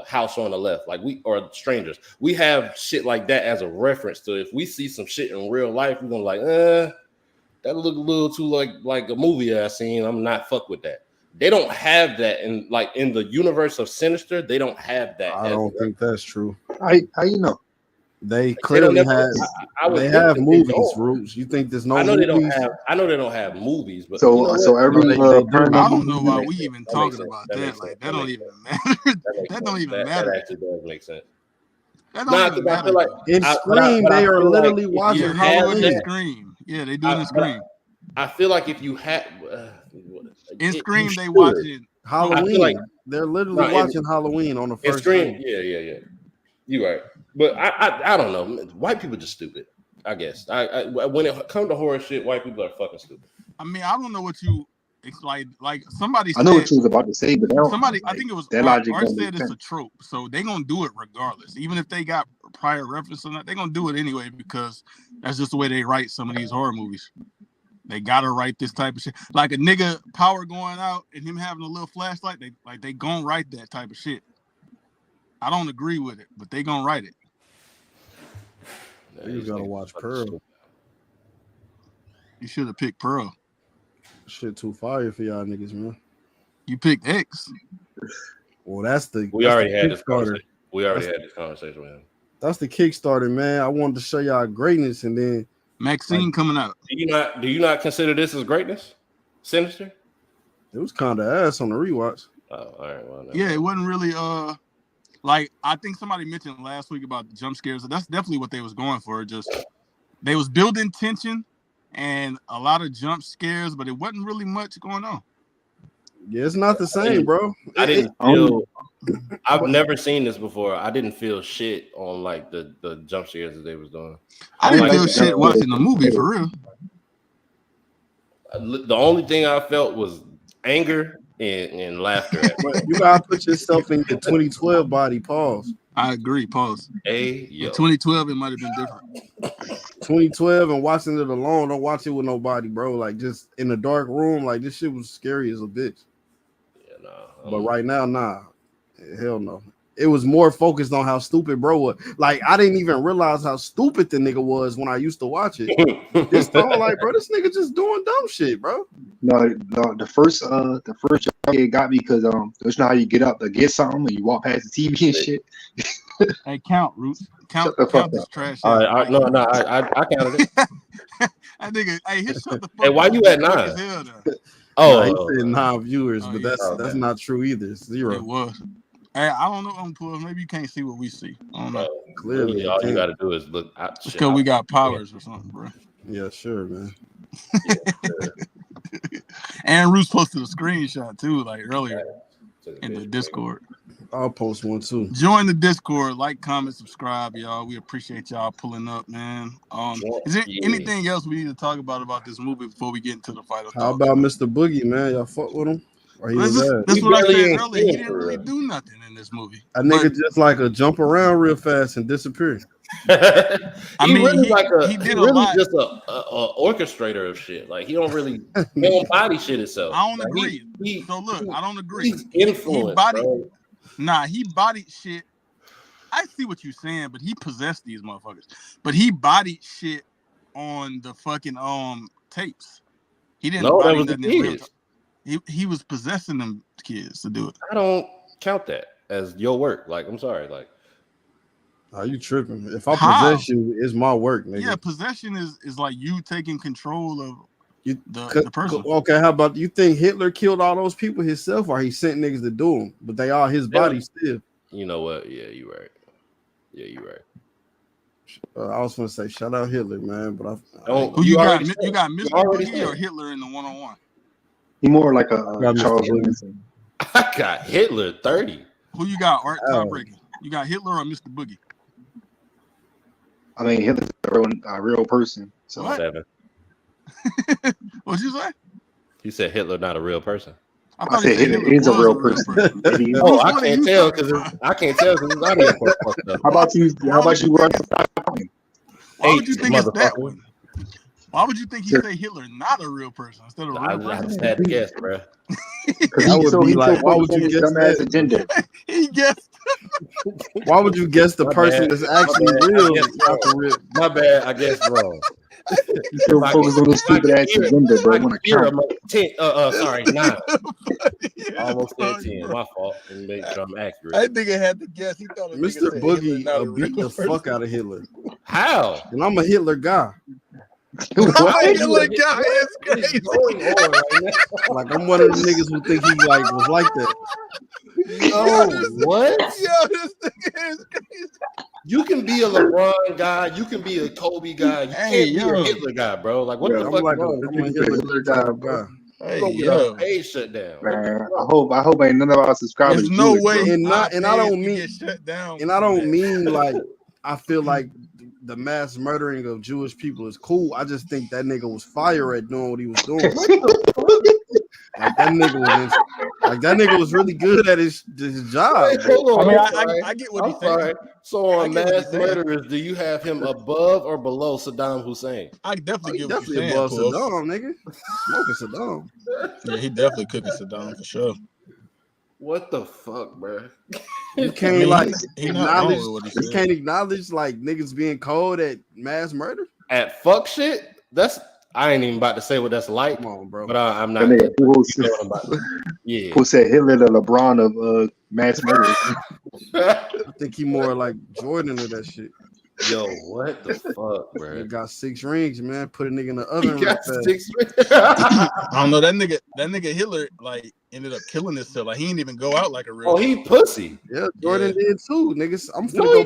House on the Left, like or Strangers. We have shit like that as a reference to if we see some shit in real life, we're gonna like, that look a little too like a movie I seen. I'm not fuck with that. They don't have that in the universe of Sinister. They don't have that. I don't think that's true. How you know? They clearly have movies. Roots. You think there's no? I know movies? They don't have. I know they don't have movies. But so every I don't know why we even talking about that. Like that don't even matter. That don't even matter. That actually does make sense. That don't even matter. Like in Scream, they are literally watching Halloween. Scream. Yeah, they do in Scream. I feel like if you had in Scream, they watching Halloween. Like, they're literally watching Halloween on the first Scream. Yeah. You're right, but I don't know. White people just stupid. I guess. When it comes to horror shit, white people are fucking stupid. I mean, I don't know what you. It's like somebody. I know what you was about to say, but somebody. I think it was Art said it's a trope, so they're gonna do it regardless, even if they got prior reference or not. They're gonna do it anyway because that's just the way they write some of these horror movies. They gotta write this type of shit. Like a nigga power going out and him having a little flashlight. They gonna write that type of shit. I don't agree with it, but they gonna write it. You gotta watch Pearl. You should have picked Pearl. Shit too fire for y'all niggas, man. You picked X. Well, that's the. We already had this conversation. With him. That's the Kickstarter, man. I wanted to show y'all greatness, and then Maxine coming out. Do you not consider this as greatness? Sinister? It was kind of ass on the rewatch. Oh, all right. Well, yeah, it wasn't really like I think somebody mentioned last week about the jump scares. That's definitely what they was going for. Just they was building tension and a lot of jump scares, but it wasn't really much going on. Yeah, it's not the same, bro. I didn't feel. I've never seen this before. I didn't feel shit on like the jump scares that they was doing. I didn't feel shit watching the movie for real. The only thing I felt was anger and laughter. You gotta put yourself in your 2012 body. Pause. I agree. Pause. Hey, yo. 2012, it might have been different. 2012 and watching it alone. Don't watch it with nobody, bro. Like just in a dark room. Like this shit was scary as a bitch. Yeah, nah. But right now, nah. Hell no. It was more focused on how stupid bro was. Like I didn't even realize how stupid the nigga was when I used to watch it. This time, like, bro, this nigga just doing dumb shit, bro. No, the first it got me because that's not how you get up to get something and you walk past the TV and shit. Hey, count Roots. Count this trash. All right, I counted it. I think hey, shut the fuck Hey, why you at 9? Oh, he said 9 viewers, but that's not true either. It's 0. It was. Hey, I don't know. Maybe you can't see what we see. I don't know. Clearly, all you got to do is look. Because we got powers or something, bro. Yeah, sure, man. And Roos posted a screenshot too, like earlier in the Discord. I'll post one too. Join the Discord, like, comment, subscribe, y'all. We appreciate y'all pulling up, man. Is there anything else we need to talk about this movie before we get into the final thoughts? How about Mr. Boogie, man? Y'all fuck with him? That's what I said earlier. He didn't really do nothing in this movie. A nigga just like a jump around real fast and disappear. He did a lot. Just a orchestrator of shit. Like he don't really body shit itself. I don't agree. So look, I don't agree. He's influenced. He bodied shit. I see what you're saying, but he possessed these motherfuckers. But he bodied shit on the fucking tapes. He didn't. No, body that was the kids. He was possessing them kids to do it. I don't count that as your work. Like, I'm sorry. Like, are you tripping? If I possess you, it's my work, nigga. Yeah, possession is like you taking control of the person. Okay, how about you think Hitler killed all those people himself, or he sent niggas to do them, but they are his body still? You know what? Yeah, you're right. I was gonna say shout out Hitler, man, but who you got? You got Mr. Boogie or Hitler in the 1-on-1? He more like a Charles Williamson. I got Hitler 30. Who you got? Art tiebreaker. You got Hitler or Mr. Boogie? I mean, Hitler's a real person. So what? What'd you say? You said Hitler not a real person. I said Hitler is a real person. I can't tell because it's out here. How about you? How about you? Why would you think it's that one? Why would you think he say Hitler not a real person instead of a real person? I just had to guess, bro. That would be like, why would you guess that? Agenda. He guessed. Why would you guess the person that's actually real? My bad, I guess wrong. You still focus on this stupid ass agenda, bro. Sorry, 9. Almost 15. My fault. And make sure I'm accurate. I think I had to guess. He thought Mr. Boogie beat the fuck out of Hitler. How? And I'm a Hitler guy. What? Hitler guy is crazy. Like I'm one of the niggas who think he like was like that. What? Yo, this nigga is crazy. You can be a LeBron guy. You can be a Kobe guy. You can't be a Hitler guy, bro. Like, what the fuck? I'm a Hitler guy. Hey, yo, page shut down. Man, I hope ain't none of our subscribers. There's no way. And I don't mean get shut down. And I don't mean like I feel like the mass murdering of Jewish people is cool. I just think that nigga was fire at doing what he was doing. Like that nigga was really good at his job. I get what he's saying. So on mass murderers, do you have him above or below Saddam Hussein? I definitely get what you're saying. Above Saddam, nigga. Smoking Saddam. Yeah, he definitely could be Saddam for sure. What the fuck, bro? You can't acknowledge. You can't acknowledge like niggas being cold at mass murder. At fuck shit. I ain't even about to say what that's like. Come on, bro. But I'm not. Yeah. Who said Hitler the LeBron of mass murder? I think he more like Jordan of that shit. Yo, what the fuck, bro? He got 6 rings, man. Put a nigga in the oven. He got 6 rings. I don't know. That nigga Hitler like ended up killing himself. Like he didn't even go out like a real. Oh, he pussy. Yeah, Jordan did too, niggas. I'm gonna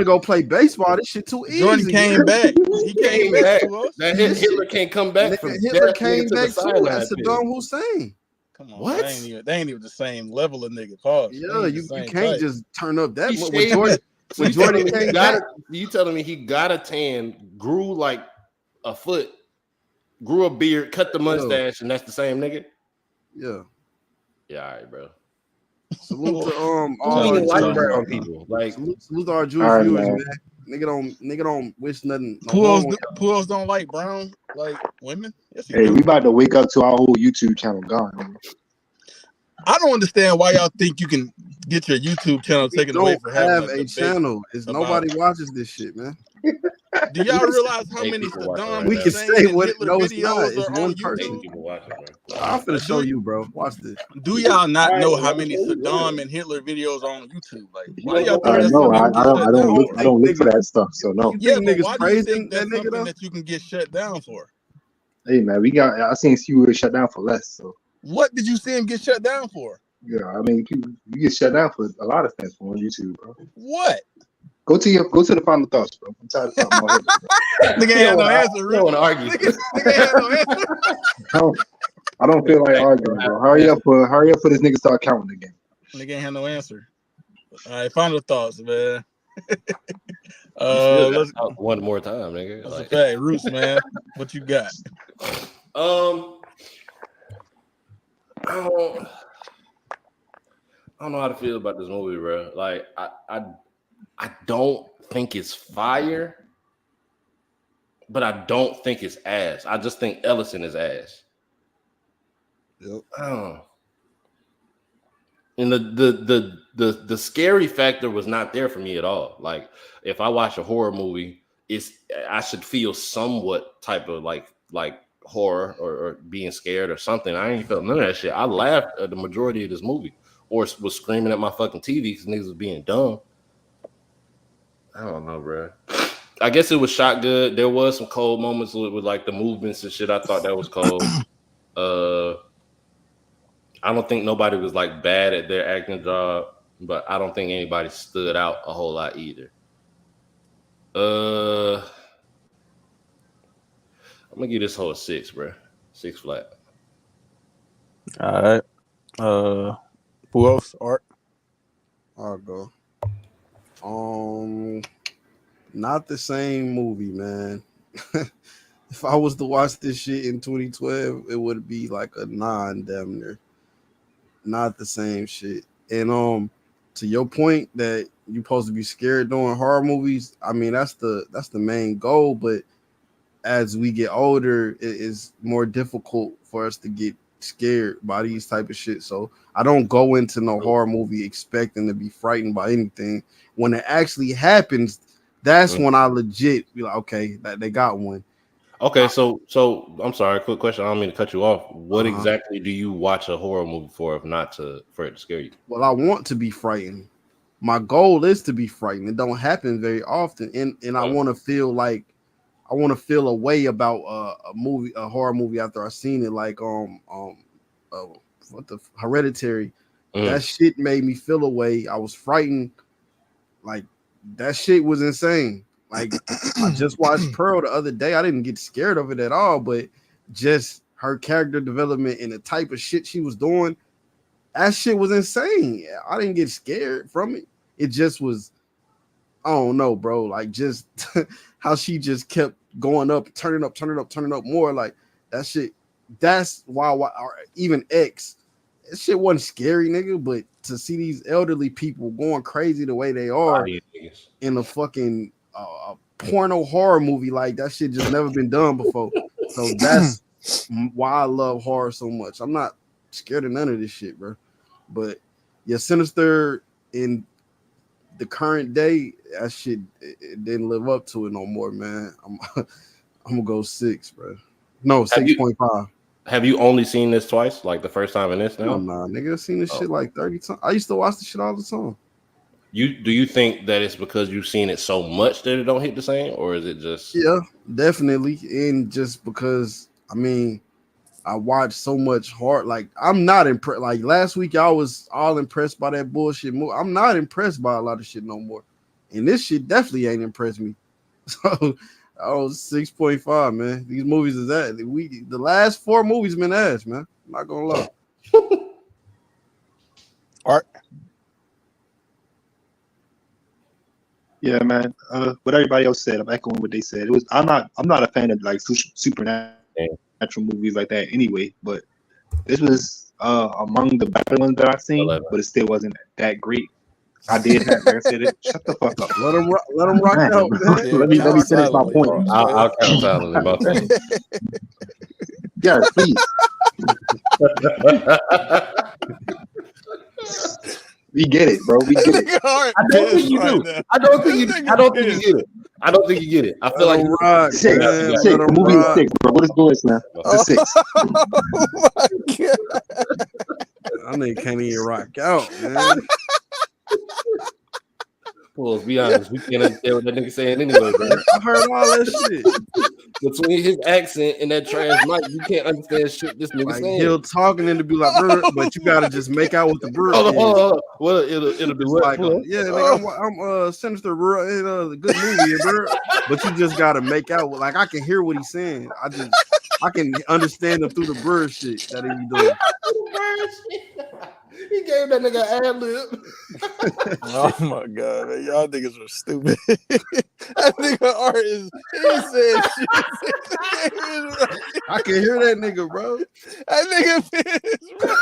go play baseball. This shit too easy. Jordan came back. He came back. That Hitler can't come back from Hitler came back too. That's Saddam Hussein. Come on, what? They ain't even the same level of nigga. Pause. Yeah, you can't just turn up that much. When Jordan came back, you telling me he got a tan, grew like a foot, grew a beard, cut the mustache, and that's the same nigga? Yeah. Yeah, all right, bro. Salute to all white brown people. Like salute to our Jewish viewers, man. Nigga don't wish nothing. Who else don't like brown like women? Yes, hey, we about to wake up to our whole YouTube channel gone. Man. I don't understand why y'all think you can get your YouTube channel taken away for having a channel. Is nobody watches this shit, man? Do y'all realize how many Saddam we can say what? No, it's not. It's one person. I'm finna show you, bro. Watch this. Do y'all not know how many Saddam and Hitler videos are on YouTube? Like, why y'all think that's no, I don't look for that stuff. So no. Yeah, but why do you think that's something that you can get shut down for? Hey man, I seen you were shut down for less. So what did you see him get shut down for? Yeah, I mean you get shut down for a lot of things on YouTube, bro. What? Go to the final thoughts, bro. I'm tired of talking about it. Nigga ain't had no answer. You don't want to argue. Nigga ain't had no answer. I don't feel like arguing, bro. Hurry up for this nigga start counting again. Nigga ain't had no answer. All right, final thoughts, man. Let's one more time, nigga. That's a fact. Roots, man. What you got? I don't know how to feel about this movie, bro. Like, I don't think it's fire, but I don't think it's ass. I just think Ellison is ass. Yep. And the scary factor was not there for me at all. Like, if I watch a horror movie, I should feel somewhat type of like horror or being scared or something. I ain't felt none of that shit. I laughed at the majority of this movie, or was screaming at my fucking TV because niggas was being dumb. I don't know, bro. I guess it was shot good. There was some cold moments with like the movements and shit. I thought that was cold. I don't think nobody was like bad at their acting job, but I don't think anybody stood out a whole lot either. I'm gonna give this whole a 6, bro. 6 flat. All right. Who else? Art. I'll go. Not the same movie, man. If I was to watch this shit in 2012, it would be like a 9 damn near. Not the same shit. And to your point that you're supposed to be scared doing horror movies, I mean that's the main goal, but as we get older, it is more difficult for us to get scared by these type of shit. So I don't go into no horror movie expecting to be frightened by anything. When it actually happens, that's when I legit be like, okay, that they got one. Okay, so I'm sorry, quick question. I don't mean to cut you off. What exactly do you watch a horror movie for, if not for it to scare you? Well, I want to be frightened. My goal is to be frightened. It don't happen very often, and I want to feel like I want to feel a way about a horror movie after I've seen it, like what the Hereditary. That shit made me feel a way. I was frightened. Like that shit was insane. Like I just watched Pearl the other day. I didn't get scared of it at all, but just her character development and the type of shit she was doing, that shit was insane. I didn't get scared from it. It just was, I don't know, bro. Like just how she just kept going up, turning up more. Like that shit. That's why or even X, that shit wasn't scary, nigga. But to see these elderly people going crazy the way they are in a fucking porno horror movie, like that shit just never been done before. So that's why I love horror so much. I'm not scared of none of this shit, bro. But yeah, Sinister in the current day, that shit it didn't live up to it no more, man. I'm gonna go 6, bro. No, 6.5. Have you only seen this twice? Like the first time in this now? No, nah, nigga, I've seen this shit like 30 times. I used to watch this shit all the time. Do you think that it's because you've seen it so much that it don't hit the same, or is it just? Yeah, definitely, and just because I mean, I watched so much horror. Like I'm not impressed. Like last week, I was all impressed by that bullshit movie. I'm not impressed by a lot of shit no more, and this shit definitely ain't impressed me. So I was 6.5, man. These movies is that the last 4 movies been ass, man. I'm not gonna lie. Art. Yeah, man. What everybody else said, I'm echoing what they said. I'm not a fan of like supernatural movies like that anyway. But this was among the better ones that I've seen, but it still wasn't that great. I did have, like I said, shut the fuck up. Let them rock out, man. Yeah, let me finish my point. I'll count silently about that. Yeah, please. We get it, bro. We get it. I don't think you do. I don't think you get it. I don't think you get it. I feel like rock, 6. man. 6. The movie is 6, bro. What is doing this now? It's 6. Oh my god! I nigga can't even rock out, man. Well, let's be honest, we can't understand what that nigga saying anyway, bro. I heard all that shit. between his accent and that trash mic, you can't understand shit this nigga Like saying. he'll talking and to be like, "Brr," but you gotta just make out with the bird. Hold on. Well, it'll be It's what? like, yeah, nigga, I'm Sinister, bro. It's a good movie, bro. But you just gotta make out with, like, I can hear what he's saying. I can understand him through the bird shit that he be doing. He gave that nigga ad lib. Oh my god, man. Y'all niggas are stupid. That nigga Art he said shit. I can hear that nigga, bro. That nigga pissed, bro.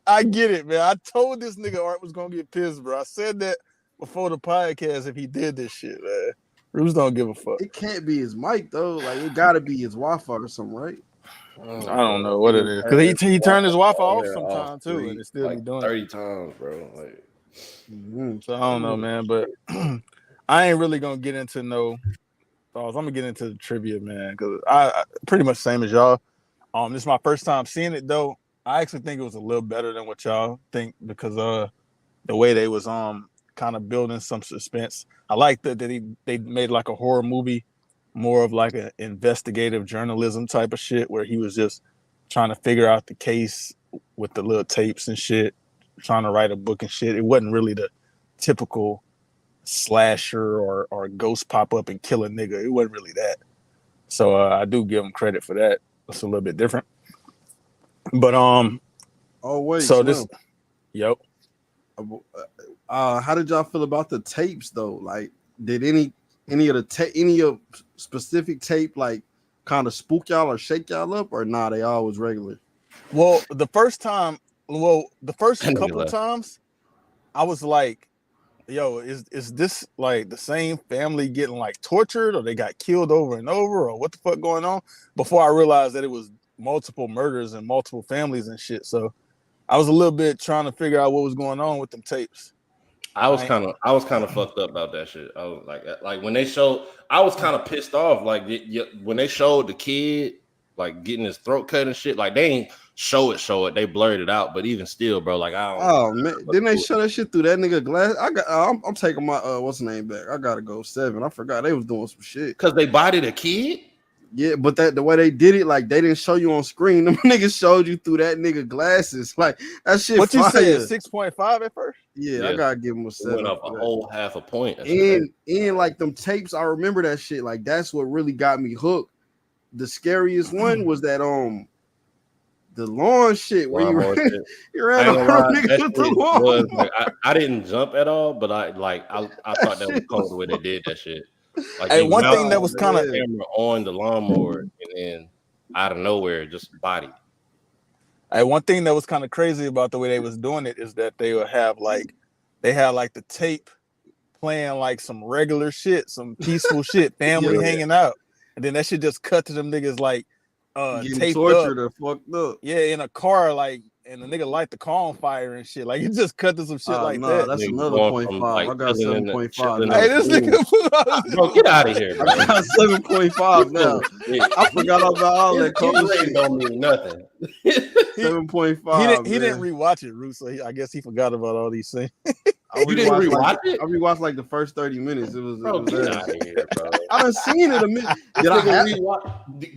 I get it, man. I told this nigga Art was gonna get pissed, bro. I said that before the podcast if he did this shit, man. Bruce don't give a fuck. It can't be his mic though. Like it gotta be his Wi-Fi or something, right? I don't know what it is because he turned his Wi-Fi off sometime too, and it's still like be doing 30 times, bro. Like, so I don't know, man. But I ain't really gonna get into no thoughts. I'm gonna get into the trivia, man, because I pretty much same as y'all. This is my first time seeing it though. I actually think it was a little better than what y'all think because the way they was kind of building some suspense. I like that they made like a horror movie, more of like an investigative journalism type of shit where he was just trying to figure out the case with the little tapes and shit, trying to write a book and shit. It wasn't really the typical slasher or ghost pop up and kill a nigga. It wasn't really that. So I do give him credit for that. It's a little bit different. But oh wait, so Slim. this yep. How did y'all feel about the tapes though? Like, did any of specific tape like kind of spook y'all or shake y'all up, or nah, they always regular? Well, the first couple of times, I was like, yo, is this like the same family getting like tortured, or they got killed over and over, or what the fuck going on? Before I realized that it was multiple murders and multiple families and shit. So I was a little bit trying to figure out what was going on with them tapes. I was kind of fucked up about that shit. I was like when they showed, I was kind of pissed off. Like when they showed the kid like getting his throat cut and shit, like they ain't show it. They blurred it out. But even still, bro, like I don't. Oh man, didn't they show that shit through that nigga glass? I'm taking my what's the name back. I gotta go 7. I forgot they was doing some shit because they bodied a kid. Yeah, but the way they did it, like they didn't show you on screen. Them niggas showed you through that nigga glasses. Like that shit. What fire. You said 6.5 at first? Yeah, I gotta give him a 7. Went up a whole half a point. And like them tapes, I remember that shit. Like that's what really got me hooked. The scariest one was that the lawn shit where you ran over niggas with the lawn. Like, I didn't jump at all, but I thought that was cool the way they did that shit. Like, hey, one thing that was kind of camera on the lawnmower and then out of nowhere just body. Hey, one thing that was kind of crazy about the way they was doing it is that they would have like the tape playing like some regular shit, some peaceful shit, family hanging out, and then that shit just cut to them niggas like taped tortured up. or fucked up. Yeah, in a car, like, and the nigga light the car on fire and shit. Like, it just cut to some shit like that. That's another 0.5. Like, I got 7.5. Hey, this nigga, bro, get out of here, bro. I got 7.5 now. I forgot about all that cold shit. Don't mean nothing. 7.5. He didn't rewatch it, Ruth, so I guess he forgot about all these things. You didn't rewatch it? I rewatched like the first 30 minutes. It was get out of here, bro. I done seen it a minute.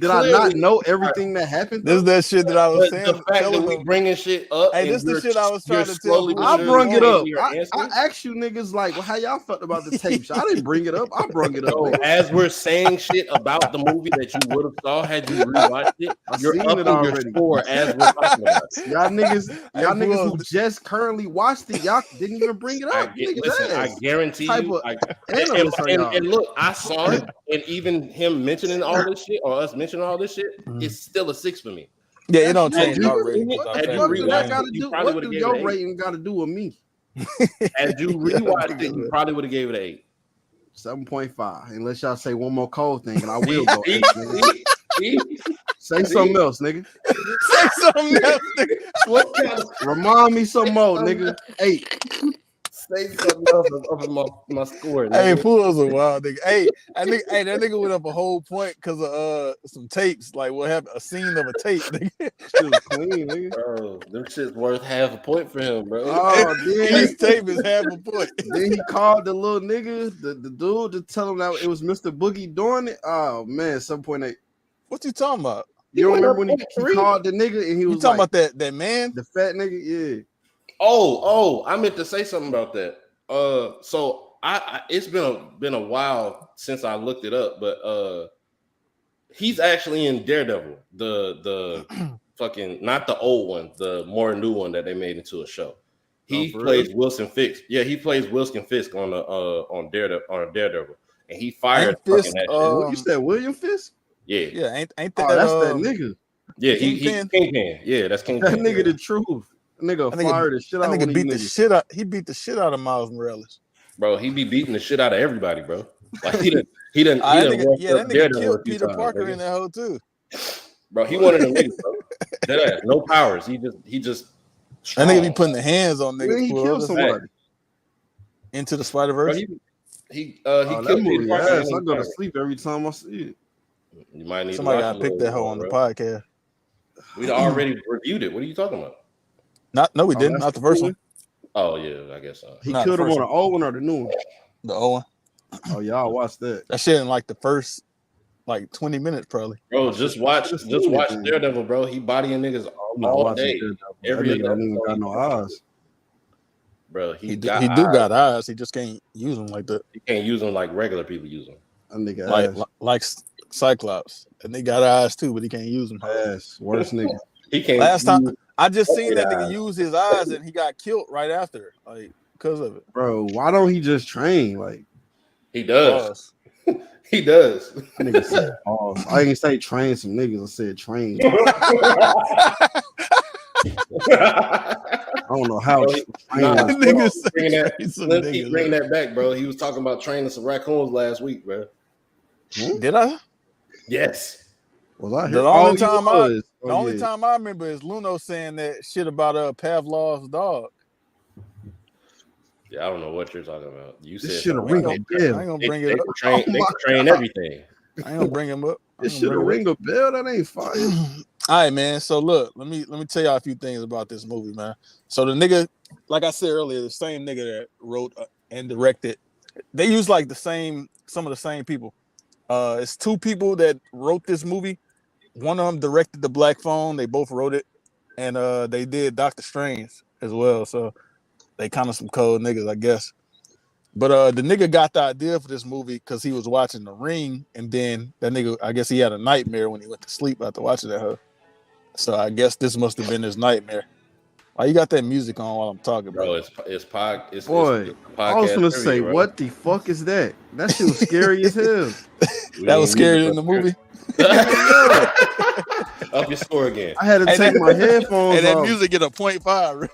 Did I not know everything that happened? This is that shit that I was saying. The fact that we bringing shit up. Hey, this is the shit I was trying to tell you. I brung it up. I asked you niggas like, well, how y'all felt about the tapes? I didn't bring it up. I brung it up. So, as we're saying shit about the movie that you would have saw had you rewatched it, you're up it already. Your score as we're talking about it. Y'all niggas who just currently watched it, y'all didn't even bring it up. I guarantee you. And look, I saw it, and even him mentioning all this shit, or us mentioning all this shit, it's still a 6 for me. Yeah, it don't change my rating. What do your rating got to do with me? As you rewatched it, you probably would have gave it an 8. 7.5. Unless y'all say one more cold thing, and I will go 8. Say something else, nigga. Say something else, nigga. Remind me some more, nigga. 8. Say something else up in my score. Hey, Nigga. Fool's a wild nigga. Hey, that nigga went up a whole point because of some tapes. Like what happened? A scene of a tape. Nigga. Shit was clean, nigga. Bro, them shit's worth half a point for him, bro. Oh, Each tape is half a point. then he called the little nigga, the dude, to tell him that it was Mr. Boogie doing it. Oh man, 7.8. What you talking about? You don't remember when he called the nigga and he was talking like, about that man? the fat nigga? Yeah. Oh, I meant to say something about that. So I it's been a while since I looked it up, but he's actually in Daredevil, the fucking not the old one, the more new one that they made into a show. He plays Wilson Fisk. Yeah, he plays Wilson Fisk on Daredevil, and he fired fucking that shit. What you said, William Fisk? Yeah, ain't that? That's that nigga. Yeah, he's Kingpin. Yeah, that's Kingpin. That nigga the truth. Nigga fired the shit out of beat the shit out. He beat the shit out of Miles Morales. Bro, he be beating the shit out of everybody, bro. Like he didn't. That nigga killed Peter Parker in that hole too. Bro, he wanted to niggas, bro. Deadass, no powers. He just. That nigga be putting the hands on niggas. He killed somebody. Into the Spider-Verse. He killed Peter Parker. Yes, I go to sleep every time I see it. You might need somebody gotta pick that hoe on the podcast. We already reviewed it. What are you talking about? No, we didn't. Not the first one. Oh yeah, I guess so. He killed him on the old one or the new one? The old one. Oh y'all watch that. That shit in like the first 20 minutes probably. Bro, just watch Daredevil, bro. He bodying niggas all day. Every nigga don't even got no eyes. Bro, he got eyes. He just can't use them like that. He can't use them like regular people use them. That nigga like Cyclops, and they got eyes too, but he can't use them. Ass, worst nigga. He can't. Last time I just seen that nigga use his eyes, and he got killed right after, like because of it. Bro, why don't he just train? Like he does. He does. Nigga said pause. I didn't say train some niggas. I said train. I don't know how. Niggas bring that back, bro. He was talking about training some raccoons last week, bro. Did I? Yes. Was I here? The only time I remember is Luno saying that shit about Pavlov's dog. Yeah, I don't know what you're talking about. You this said shit a ring a bell. I ain't gonna bring it up. They can train everything. I ain't gonna bring him up. This shit a ring a bell. That ain't fire. All right, man. So look, let me tell y'all a few things about this movie, man. So the nigga, like I said earlier, the same nigga that wrote and directed, they use like some of the same people. It's two people that wrote this movie. One of them directed The Black Phone. They both wrote it, and they did Doctor Strange as well. So they kind of some cold niggas, I guess. But the nigga got the idea for this movie because he was watching The Ring, and then that nigga, I guess he had a nightmare when he went to sleep after watching that. So I guess this must have been his nightmare. Why you got that music on while I'm talking, bro? Boy, it's podcast. I was gonna say, bro. What the fuck is that? That shit was scary as hell. That was scary in the movie. Up your score again. I had to take my headphones and that off. music get a 0.5.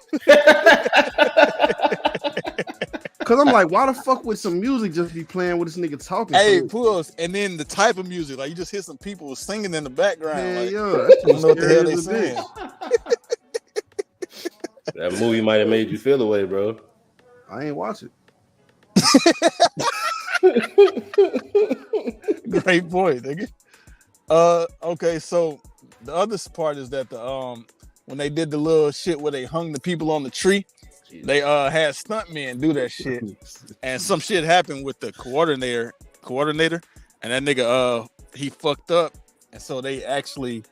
Cause I'm like, why the fuck would some music just be playing with this nigga talking? Hey, pause. And then the type of music, like you just hear some people singing in the background. Hey, like, yo, I don't know what the hell they saying. That movie might have made you feel away, bro. I ain't watch it. Great point, nigga. Okay, so the other part is that when they did the little shit where they hung the people on the tree, they had stuntmen do that shit, and some shit happened with the coordinator, and that nigga he fucked up, and so they actually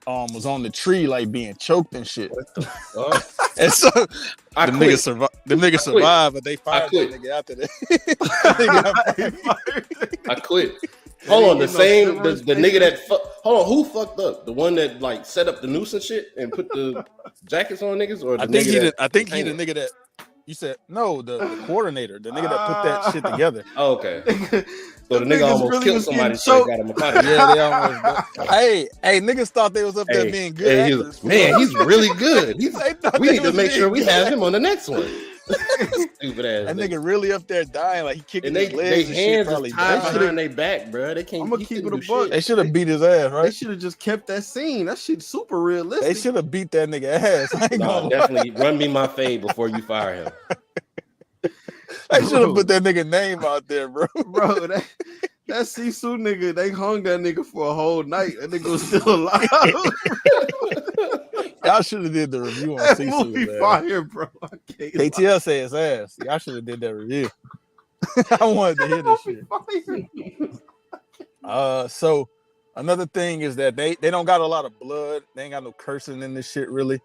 was on the tree like being choked and shit. What the fuck? And so the nigga survived, but they fired that nigga after that. I quit. Hold on, the nigga that hold on, who fucked up? The one that like set up the noose and shit and put the jackets on niggas, or I think he the nigga that you said no, the coordinator, the nigga that put that shit together. Oh, okay. So the nigga almost killed somebody, so they got him out of there. Yeah, they almost. Hey, niggas thought they was up there being good. Man, he's really good. We need to make sure we have him on the next one. Stupid ass. That nigga really up there dying, like he kicking his legs. Their hands is tied behind their back, bro. They can't. I'm gonna keep it a buck. They should have beat his ass, right? They should have just kept that scene. That shit's super realistic. They should have beat that nigga ass. No, definitely run me my fade before you fire him. I should have put that nigga name out there, bro. Bro, that Sisu nigga, they hung that nigga for a whole night. That nigga was still alive. Y'all should have did the review on That Sisu, movie man. fire, bro. KTL say his ass. Y'all should have did that review. I wanted to hear this shit. So another thing is that they don't got a lot of blood. They ain't got no cursing in this shit, really.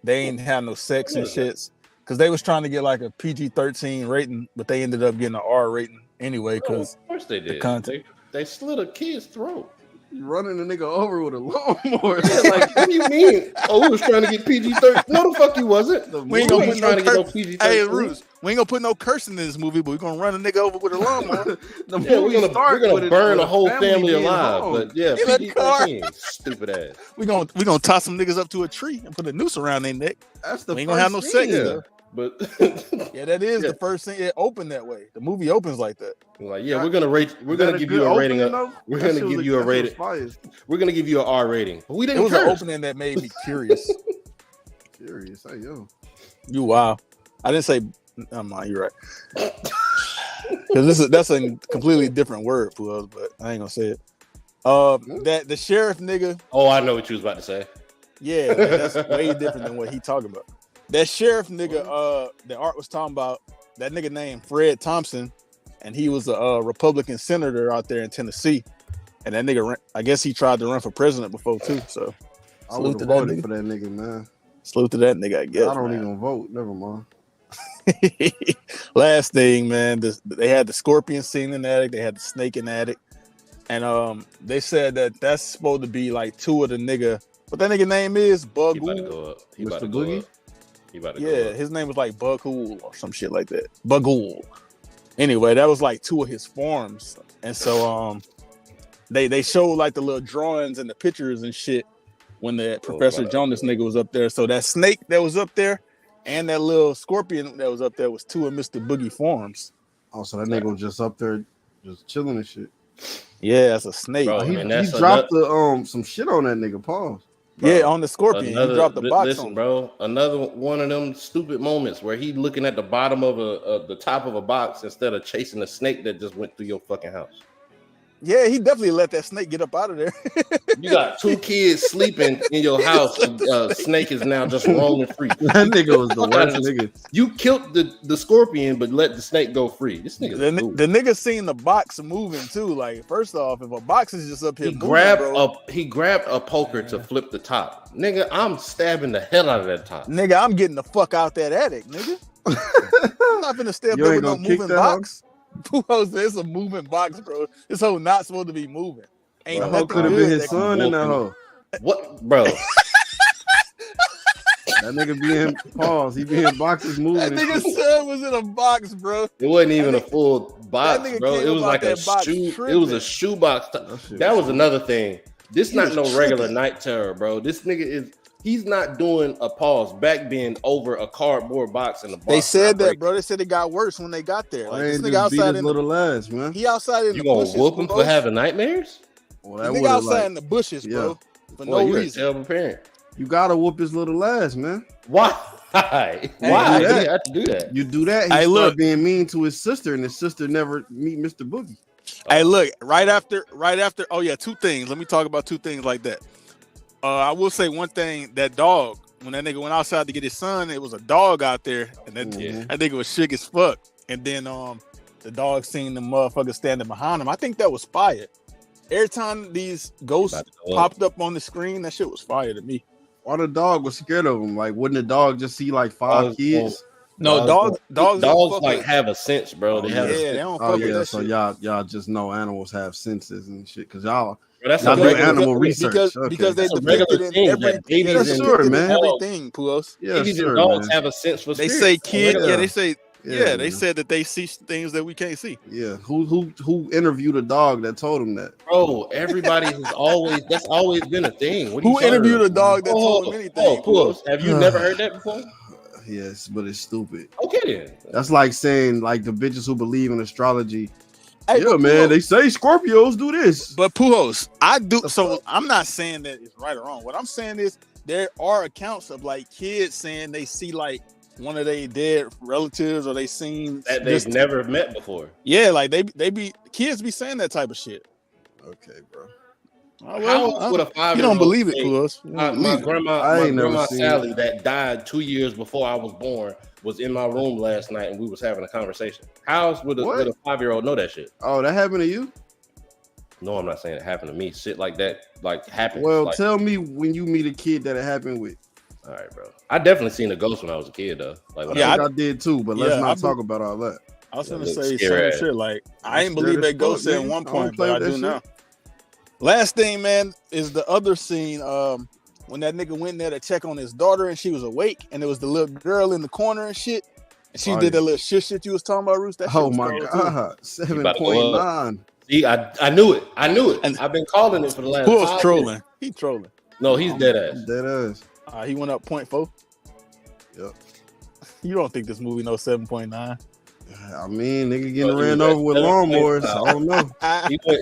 They ain't have no sex and shits. Because they was trying to get like a PG-13 rating, but they ended up getting an R rating anyway. Because of course they did. The content. They slit a kid's throat. You running a nigga over with a lawnmower. Yeah, like, what do you mean? Oh, we was trying to get PG-13. No, the fuck you wasn't. We ain't gonna put trying to get no PG-13. Hey, Bruce, we ain't gonna put no cursing in this movie, but we're gonna run a nigga over with a lawnmower. We're gonna burn a whole family alive. But yeah, PG-13, stupid ass. We gonna toss some niggas up to a tree and put a noose around their neck. That's the we ain't gonna have no sex though. But yeah, that is the first thing. It opened that way. The movie opens like that. Like, yeah, we're gonna give you a rating. We're gonna give you a rating. We're gonna give you an R rating. But we didn't. It was an opening that made me curious. Curious, hey yo. You wow. I didn't say. You're right. Because that's a completely different word for us, but I ain't gonna say it. That the sheriff nigga. Oh, I know what you was about to say. Yeah, that's way different than what he talking about. That sheriff nigga, that Art was talking about, that nigga named Fred Thompson, and he was a Republican senator out there in Tennessee. And that nigga, I guess he tried to run for president before too. So, I would have voted for that nigga, man. Salute to that nigga, I guess. I don't even vote. Never mind. Last thing, man, they had the scorpion scene in the attic. They had the snake in the attic, and they said that that's supposed to be like two of the nigga. What that nigga name is? Bug. He about to go up. He about to Boogie? go up. Yeah, his name was like Bughoul or some shit like that. Bughoul. Anyway, that was like two of his forms, and so they showed like the little drawings and the pictures and shit when the Professor Jonas nigga was up there. So that snake that was up there and that little scorpion that was up there was two of Mr. Boogie forms. Oh, so that nigga was just up there, just chilling and shit. Yeah, that's a snake. Bro, he dropped some shit on that nigga. Pause. Bro, yeah, on the scorpion. He dropped the box. Listen, bro. Another one of them stupid moments where he looking at the bottom of the top of a box instead of chasing a snake that just went through your fucking house. Yeah, he definitely let that snake get up out of there. You got two kids sleeping in your house. Snake is now just roaming free. That nigga was the worst nigga. You killed the scorpion, but let the snake go free. This nigga. The nigga seen the box moving too. Like, first off, if a box is just up here, he grabbed a poker to flip the top. Nigga, I'm stabbing the hell out of that top. Nigga, I'm getting the fuck out that attic, nigga. I'm not gonna stay up there with no moving box. It's a moving box, bro. This hoe not supposed to be moving. Ain't nothing could have been his son in that hoe. What, bro? That nigga be in pause. He be in boxes moving. That nigga's son was in a box, bro. It wasn't even a full box, bro. It was like a shoe. It was a shoe box. That was another thing. This not no regular night terror, bro. This nigga he's not doing a pause back bend over a cardboard box in the box. They said that, bro. They said it got worse when they got there. Like, this nigga outside in little ass, man. He outside in the bushes. You gonna whoop him for having nightmares? Well, that nigga outside in the bushes, bro. For no reason. Terrible parent. You gotta whoop his little ass, man. Why? Why? You have to do that. You do that. He start being mean to his sister, and his sister never meet Mr. Boogie. Hey, look, right after. Oh yeah, two things. Let me talk about two things like that. I will say one thing. That dog, when that nigga went outside to get his son, it was a dog out there, and that nigga was shook as fuck. And then the dog seen the motherfucker standing behind him. I think that was fire. Every time these ghosts popped up on the screen, that shit was fire to me. Why the dog was scared of him? Like, wouldn't the dog just see like five kids? No, dogs like have a sense, bro. They have they don't fuck with that so shit. y'all just know animals have senses and shit, because y'all that's do animal research because they depicted in everything, Puos. Yeah, babies and dogs have a sense for spirits. They say kids. They say. Yeah, they said that they see things that we can't see. Yeah, who interviewed a dog that told him that? Bro, everybody has that's always been a thing. Who interviewed a dog that told him anything? Have you never heard that before? Yes, but it's stupid. Okay then. That's like saying like the bitches who believe in astrology. Hey, yeah, man, they say Scorpios do this. But Pujols, I do. So I'm not saying that it's right or wrong. What I'm saying is there are accounts of like kids saying they see like one of their dead relatives or they seen that they've never met before. Yeah, like they be kids be saying that type of shit. Okay, bro. Oh, well, How would a 5-year-old? You don't believe it, Puss. My grandma, Sally, that died 2 years before I was born, was in my room last night, and we was having a conversation. How would a 5-year-old know that shit? Oh, that happened to you? No, I'm not saying it happened to me. Shit like that, like happens. Well, like, tell me when you meet a kid that it happened with. All right, bro. I definitely seen a ghost when I was a kid, though. Like, I did too, but let's not talk about all that. I was gonna say same shit. Like I didn't believe that ghost at one point, but I do now. Last thing, man, is the other scene. When that nigga went in there to check on his daughter and she was awake, and it was the little girl in the corner and shit. And she did that little shit you was talking about, Roos. That shit was my god, 7.9. See, I knew it. And I've been calling it for the last. Who was trolling? He trolling. No, he's dead ass. Dead ass. He went up 0.4. Yep. You don't think this movie knows 7.9? I mean, nigga getting ran over with lawnmowers. I don't know.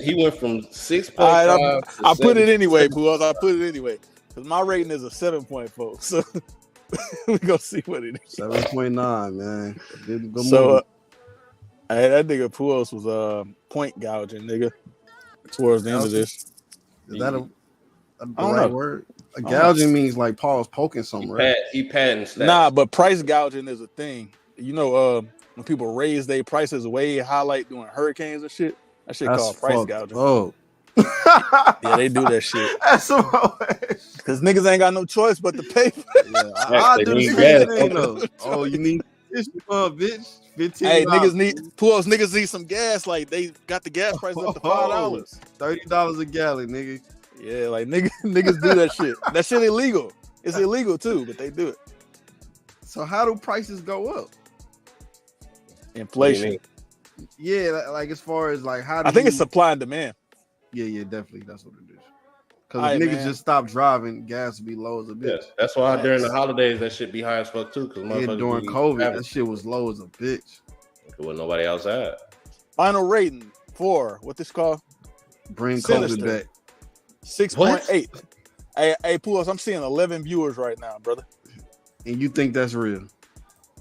He went from 6.5. I put it anyway, Puss. I put it anyway because my rating is a 7.4. So we gonna see what it is. 7.9, man. That nigga Puss was point gouging, nigga. Towards the end of this, is that the right word? Gouging means like Paul's poking something, right? He patting stats. Nah, but price gouging is a thing. You know, when people raise their prices way high, like doing hurricanes and shit, that shit called price gouging. Oh, yeah, they do that shit. That's because niggas ain't got no choice but to pay. I do the same thing though. Oh, you need this, bitch. 15. Hey, niggas need some gas. Like they got the gas price up to $5. $30 a gallon, nigga. Yeah, like niggas do that shit. That shit illegal. It's illegal too, but they do it. So how do prices go up? Inflation. Yeah, like as far as like how do I think it's supply and demand. Yeah, definitely. That's what it is. Because if niggas just stop driving, gas will be low as a bitch. Yeah, that's why during the holidays that shit be high as fuck too. Because during COVID, that shit was low as a bitch. There wasn't nobody outside. Final rating for what this called? Bring Sinister. COVID back. 6.8. Hey, Puss, I'm seeing 11 viewers right now, brother. And you think that's real?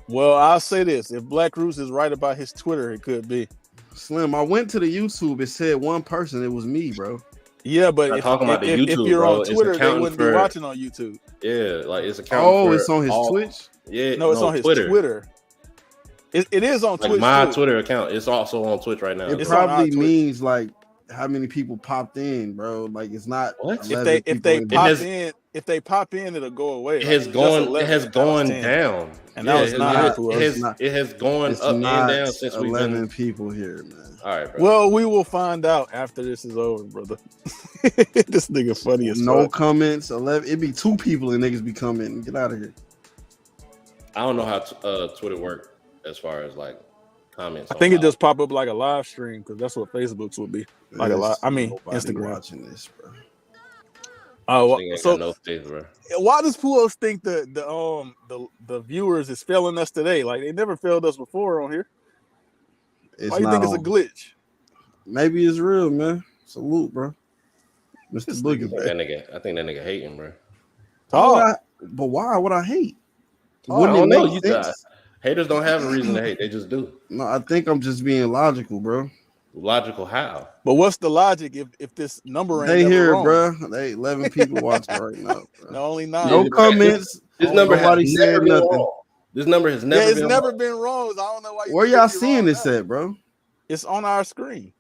Well, I'll say this: if Black Roos is right about his Twitter, it could be. Slim, I went to the YouTube. It said one person. It was me, bro. Yeah, but if you're on Twitter, they wouldn't be watching on YouTube. Yeah, like it's accounting for it's on his Twitch? Yeah, no, it's on his Twitter. It is on Twitch. My Twitter account. It's also on Twitch right now. It probably means like how many people popped in, bro. Like it's not. What? If they pop in, it'll go away. It has gone down. And that was not. It has gone up and down since we've been 11 people here, man. All right, bro. Well, we will find out after this is over, brother. This nigga funny as fuck. No comments. 11. It'd be 2 people and niggas be commenting. Get out of here. I don't know how Twitter work as far as like comments. I think it just pop up like a live stream because that's what Facebook's would be. Like a live. I mean, Instagram. Watching this, bro. So no faith, bro. Why does Puos think the viewers is failing us today? Like they never failed us before on here. Why do you think it's a glitch? Maybe it's real, man. Salute, bro. Mr. Boogie. I think that nigga hating, bro. But why would I hate? Wouldn't it make sense? Haters don't have a reason to hate. They just do. No, I think I'm just being logical, bro. Logical how? But what's the logic if this number ain't they here, wrong? Bro? They 11 people watching right now. Bro. No, only 9. No comments. This number has never been wrong. This number has never been wrong. I don't know why. Where y'all seeing this at, bro? It's on our screen.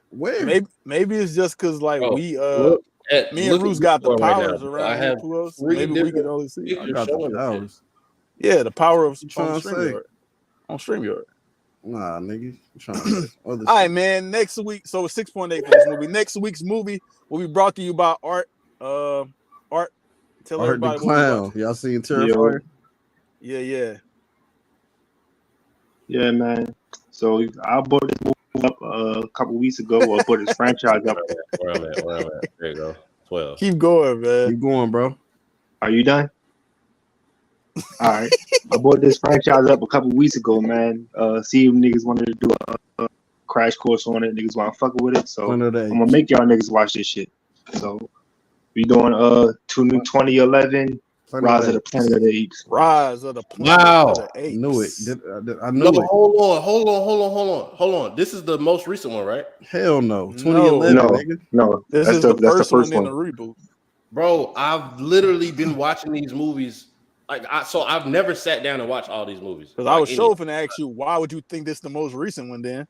Where? Maybe it's just because like me and Bruce got the powers around. I have maybe we can only see. I got the powers. Yeah, the power of StreamYard. On StreamYard. Nah, nigga. I'm trying to all right, man. Next week, so 6.8 for this movie. Next week's movie will be brought to you by Art. Tell everybody the Clown. Y'all seen Terrifier? Yeah. Yeah, man. So I bought this movie up a couple weeks ago. I bought this franchise up. Where I'm at. There you go. 12. Keep going, man. Keep going, bro. Are you done? All right. I bought this franchise up a couple weeks ago, man. See if niggas wanted to do a crash course on it. Niggas want to fuck with it. So I'm going to make y'all niggas watch this shit. So we doing 2011 Rise of the Planet of the Apes. Rise of the Planet of the Apes. Knew it. I knew No, it. hold on. This is the most recent one, right? Hell no. 2011, nigga. No. This is the first one in the reboot. Bro, I've literally been watching these movies. So I've never sat down and watched all these movies. Because I was sure to ask you, why would you think this is the most recent one then?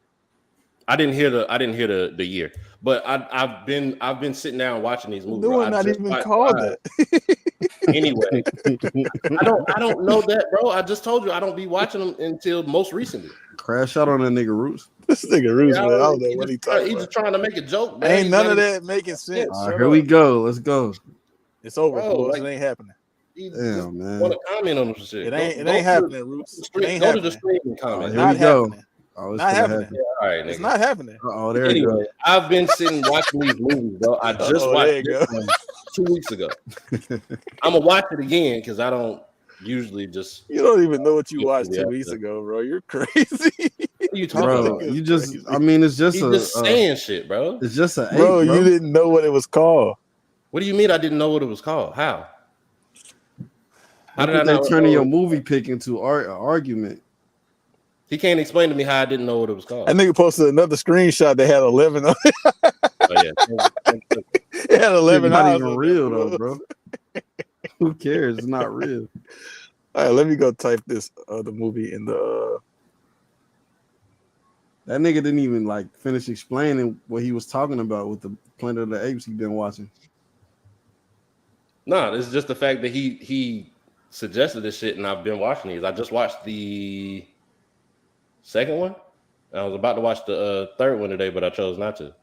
I didn't hear the year, but I've been sitting down watching these movies. No one not even called that. Anyway, I don't know that, bro. I just told you I don't be watching them until most recently. Crash out on that nigga Roots. This nigga Roots, man. I don't know what he talking about. He's just trying to make a joke, man. Ain't none of that making sense. Here we go. Let's go. It's over, bro. It ain't happening. Damn, man. Want to comment on some shit? It ain't happening, Roots. It ain't happening. To the stream and comment. Here we go. Oh, not happening. Happen. Yeah, all right, nigga. It's not happening. Oh, there anyway, you go. I've been sitting watching these movies, bro. I just watched this one 2 weeks ago. I'm gonna watch it again because I don't usually just. You don't even know what you watched 2 weeks ago, bro. You're crazy. What are you talking about? You just, I mean, it's just saying shit, bro. It's just a bro. You didn't know what it was called. What do you mean I didn't know what it was called? How did they turn your movie pick into an argument? He can't explain to me how I didn't know what it was called. That nigga posted another screenshot that had 11 on it. Oh yeah, it had 11. It's not even real though, bro. Who cares? It's not real. All right, let me go type this other movie in the. That nigga didn't even like finish explaining what he was talking about with the Planet of the Apes he been watching. No, it's just the fact that he suggested this shit, and I've been watching these. I just watched the second one. I was about to watch the third one today, but I chose not to.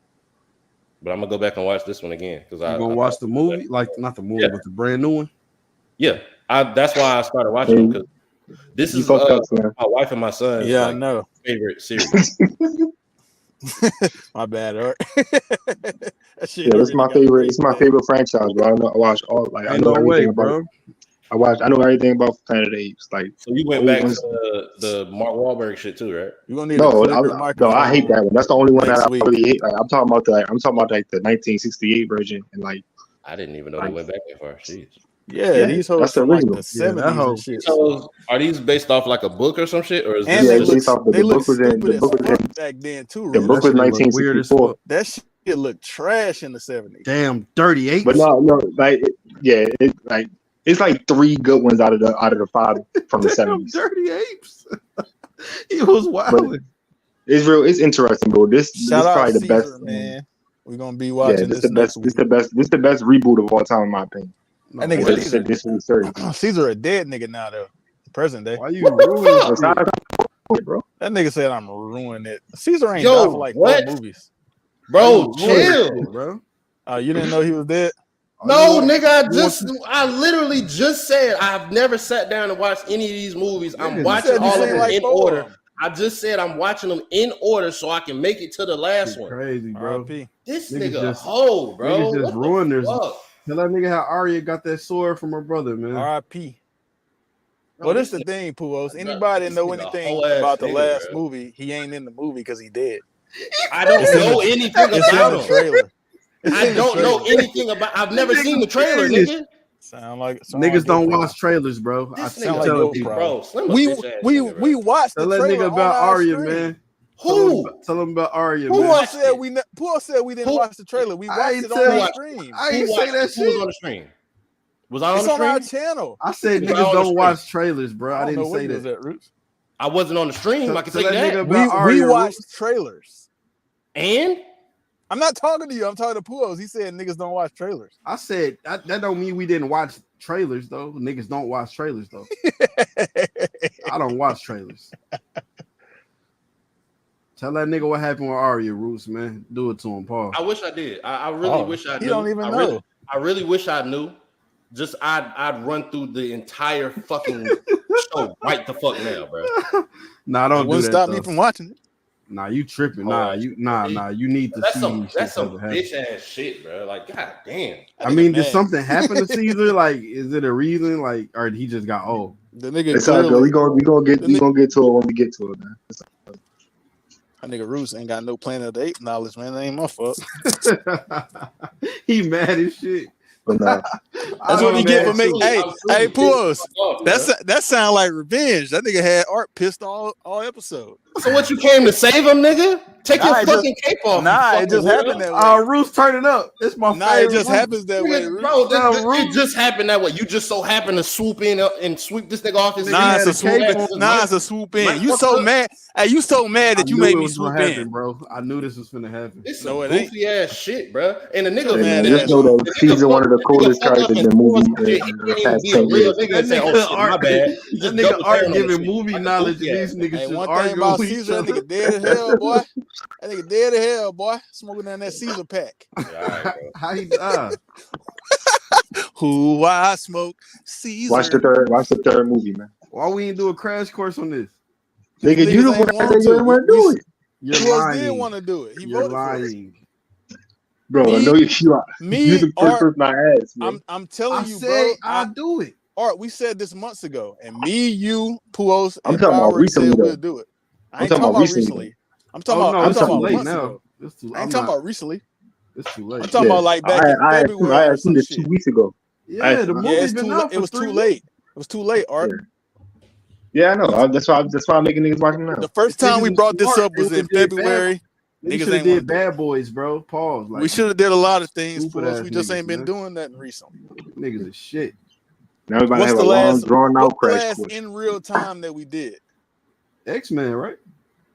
But I'm gonna go back and watch this one again because I'm gonna watch the movie, like not the movie, but the brand new one. Yeah, that's why I started watching them because this is my wife and my son's I know favorite series. My bad, Art. It's my favorite. It's my favorite franchise, bro. I watch all. Like I know everything about. I know everything about Planet of the Apes. Like, so you went back to the Mark Wahlberg shit too, right? You gonna need I hate that one. That's the only one that I really hate. Like, I'm talking about the 1968 version, and like I didn't even know they went back that far. Jeez. Yeah, these hoes from like the 70s and shit. So are these based off like a book or some shit, or is and this based off the book was in back then too? The book was 1964. That shit looked trash in the 70s. Damn, 38. But no, like it's like 3 good ones out of the 5 from the 70s. Dirty Apes. He was wild. It's real. It's interesting, bro. This is probably the Caesar, best. Man, we're gonna be watching this. This is the best reboot of all time, in my opinion. That nigga Caesar a dead nigga now though. Present day. Why you ruining it, bro? That nigga said I'm ruining it. Caesar ain't died for like 4 movies. Bro, chill, bro. You didn't know he was dead? No, nigga, I literally just said I've never sat down and watched any of these movies. I'm watching all of them in order. I just said I'm watching them in order so I can make it to the last one. Crazy, bro. This nigga hoe, bro. Nigga just ruined this. Tell that nigga how Arya got that sword from her brother, man. R.I.P. Well, this is the thing, Puos. Anybody know anything about the last movie? He ain't in the movie because he dead. I don't know anything about the trailer. I don't know anything about. I've never seen the trailer, nigga. Niggas don't watch trailers, bro. I tell you, bro. We watched the trailer. Tell that nigga about Arya, man. Who? Tell him about Arya, man. Who said we didn't watch the trailer. We watched it on the stream. I ain't say that shit. Who was on the stream? Was I on the stream? It's on our channel. I said niggas don't watch trailers, bro. I didn't say that. I wasn't on the stream. I can say that. We watched trailers. And I'm not talking to you. I'm talking to Puos. He said niggas don't watch trailers. I said that don't mean we didn't watch trailers though. Niggas don't watch trailers though. I don't watch trailers. Tell that nigga what happened with Arya, Roots, man. Do it to him, Paul. I wish I did. I really wish I knew. He don't even know. I really wish I knew. Just I'd run through the entire fucking show right the fuck now, bro. Nah, don't do that. Stop me from watching it. Nah, you tripping. You need to see. That's some bitch ass shit, bro. Like, god damn. I mean, did something happen to Caesar? Like, is it a reason? Like, or he just got old? The nigga. It's all good. We gonna get to it when we get to it, man. That nigga Roos ain't got no Planet of the Apes knowledge, man. That ain't my fault. He mad as shit. But no. That's what he get for making. Hey, Puos. That's That sound like revenge. That nigga had Art pissed all episode. So what, you came to save him, nigga? Take your fucking cape off. Nah, it just happened that way. Roos, turn it up. It's my favorite. It just happens that way, bro. It just happened that way. You just so happen to swoop in and sweep this nigga off his. It's a swoop in. It's a swoop in. You so mad? Hey, you so mad that you made me swoop in, bro. I knew this was finna happen. It's some goofy ass shit, bro. And the nigga, man, just know that Caesar one of the coolest characters in the movie. That nigga Art giving movie knowledge. These niggas just arguing about with Caesar, each that nigga dead as hell, boy. That nigga dead as hell, boy. Smoking down that Caesar pack. How he die? Who I smoke Caesar. Watch the third movie, man. Why we ain't do a crash course on this? Nigga, you don't want to do it. You're lying. Did want to do it. He You're lying. Bro, I know you are. You the first person I asked, man. I'm telling you, bro. I'll do it. Art, we said this months ago, and me, you, Puos, I'm talking about recently. We'll do it. I ain't talking about recently. I'm talking about late months now. ago. I ain't talking about recently. It's too late. I'm talking about like back in February. I had seen this 2 weeks ago. Yeah, the movie's been out. It was too late. It was too late, Art. Yeah, I know. That's why I'm making niggas watch them now. The first time we brought this up was in February. Niggas ain't did Bad Boys, bro. Pause. We should have did a lot of things. We just ain't been doing that recently. Niggas is shit. Now everybody have a long, drawn out crash course. In real time that we did? X-Men, right?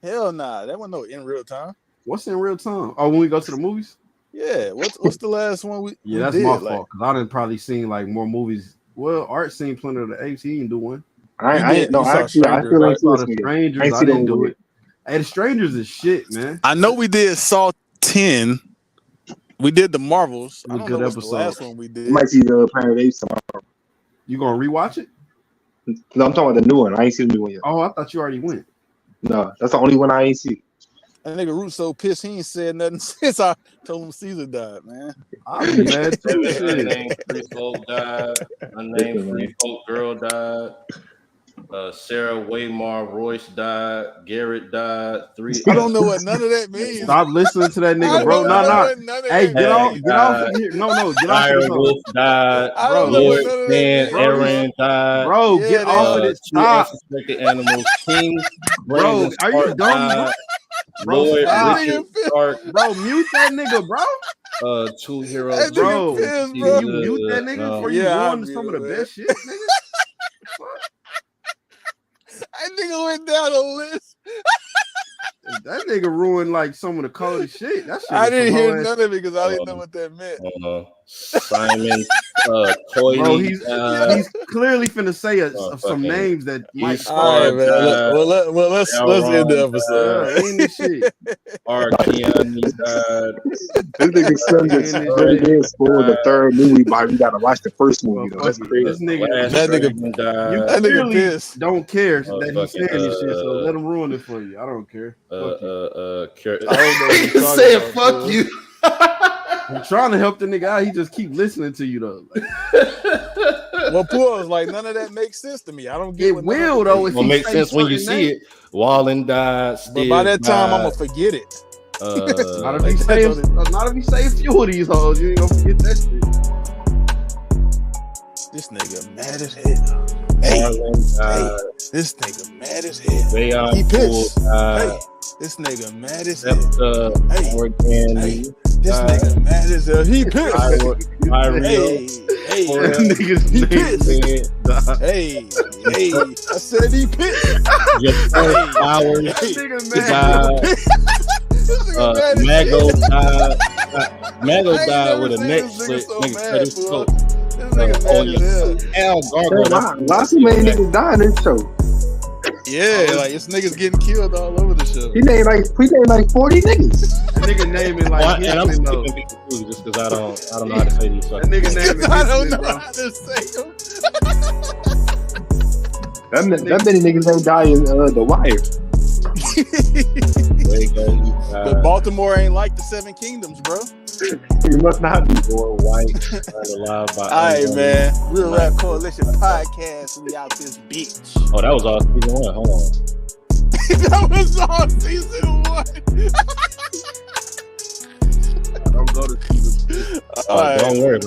Hell nah, that wasn't no in real time. What's in real time? Oh, when we go to the movies? Yeah. What's the last one we? Yeah, that's my fault because I didn't probably seen like more movies. Well, Art seen plenty of the Apes. He didn't do one. I feel like the Strangers. I didn't do it. Hey, the Strangers is shit, man. I know we did Saw 10. We did the Marvels. I don't know what's the last one we did. You might see the Planet of the Apes tomorrow. You gonna rewatch it? No, I'm talking about the new one. I ain't seen the new one yet. Oh, I thought you already went. No, that's the only one I ain't seen. That nigga Root so pissed he ain't said nothing since I told him Caesar died, man. I'll be mad too. Unnamed Free Folk died. Unnamed Free Folk girl died. Sarah Waymar Royce died. Garrett died. I don't know what none of that means. Stop listening to that nigga, bro. No. Hey, get off of here. No, get off of this. Wolf died. Lloyd Dan Aaron died. Bro, get off of this. Stop. Animals King. Bro, are you dumb? Lloyd Richard Stark. Bro, mute that nigga, bro. Two heroes. Bro, can you mute that nigga before you go on to some of the best shit, nigga? That nigga went down the list. That nigga ruined like some of the coldest shit. That shit I didn't hear none of it because I didn't know what that meant. Simon Toy. Bro, he's clearly finna say some names that might. All right, man. Well, let's end the episode. Ain't this shit? Arkeani died. This nigga son just spoiled the third movie, but we gotta watch the first movie. Though. That's crazy. This nigga, that nigga pissed. Don't care that he's saying this shit, so let him ruin it for you. I don't care. Saying fuck you. I'm trying to help the nigga out. He just keep listening to you though. Well, Paul is like none of that makes sense to me. I don't get it. Will though. It will make sense when you see it. Wallen died. But by that time, I'm gonna forget it. Not if he say a few of these hoes, you ain't gonna forget that shit. This nigga mad as hell. Hey, this nigga mad as hell. He pissed. Hey, this nigga mad as hell. Hey, this nigga mad as hell. He pissed. Hey, he pissed. Hey, I said he pissed. Mago died. Mago died with a neck slit. Nigga cut his throat. Al Gargo. Lots of many niggas dying in this show. Yeah, like it's niggas getting killed all over the show. He named like 40 niggas. That nigga naming like and I'm skipping people too, just because I don't know how to say these. That nigga naming. I don't know how to say them. That many niggas ain't die in The Wire. But Baltimore ain't like the Seven Kingdoms, bro. You must not be more white. All right, man. Real Rap Coalition podcast. We out this bitch. Oh, that was all season 1. Hold on. That was all season 1. Don't go to season 2. Don't worry about it.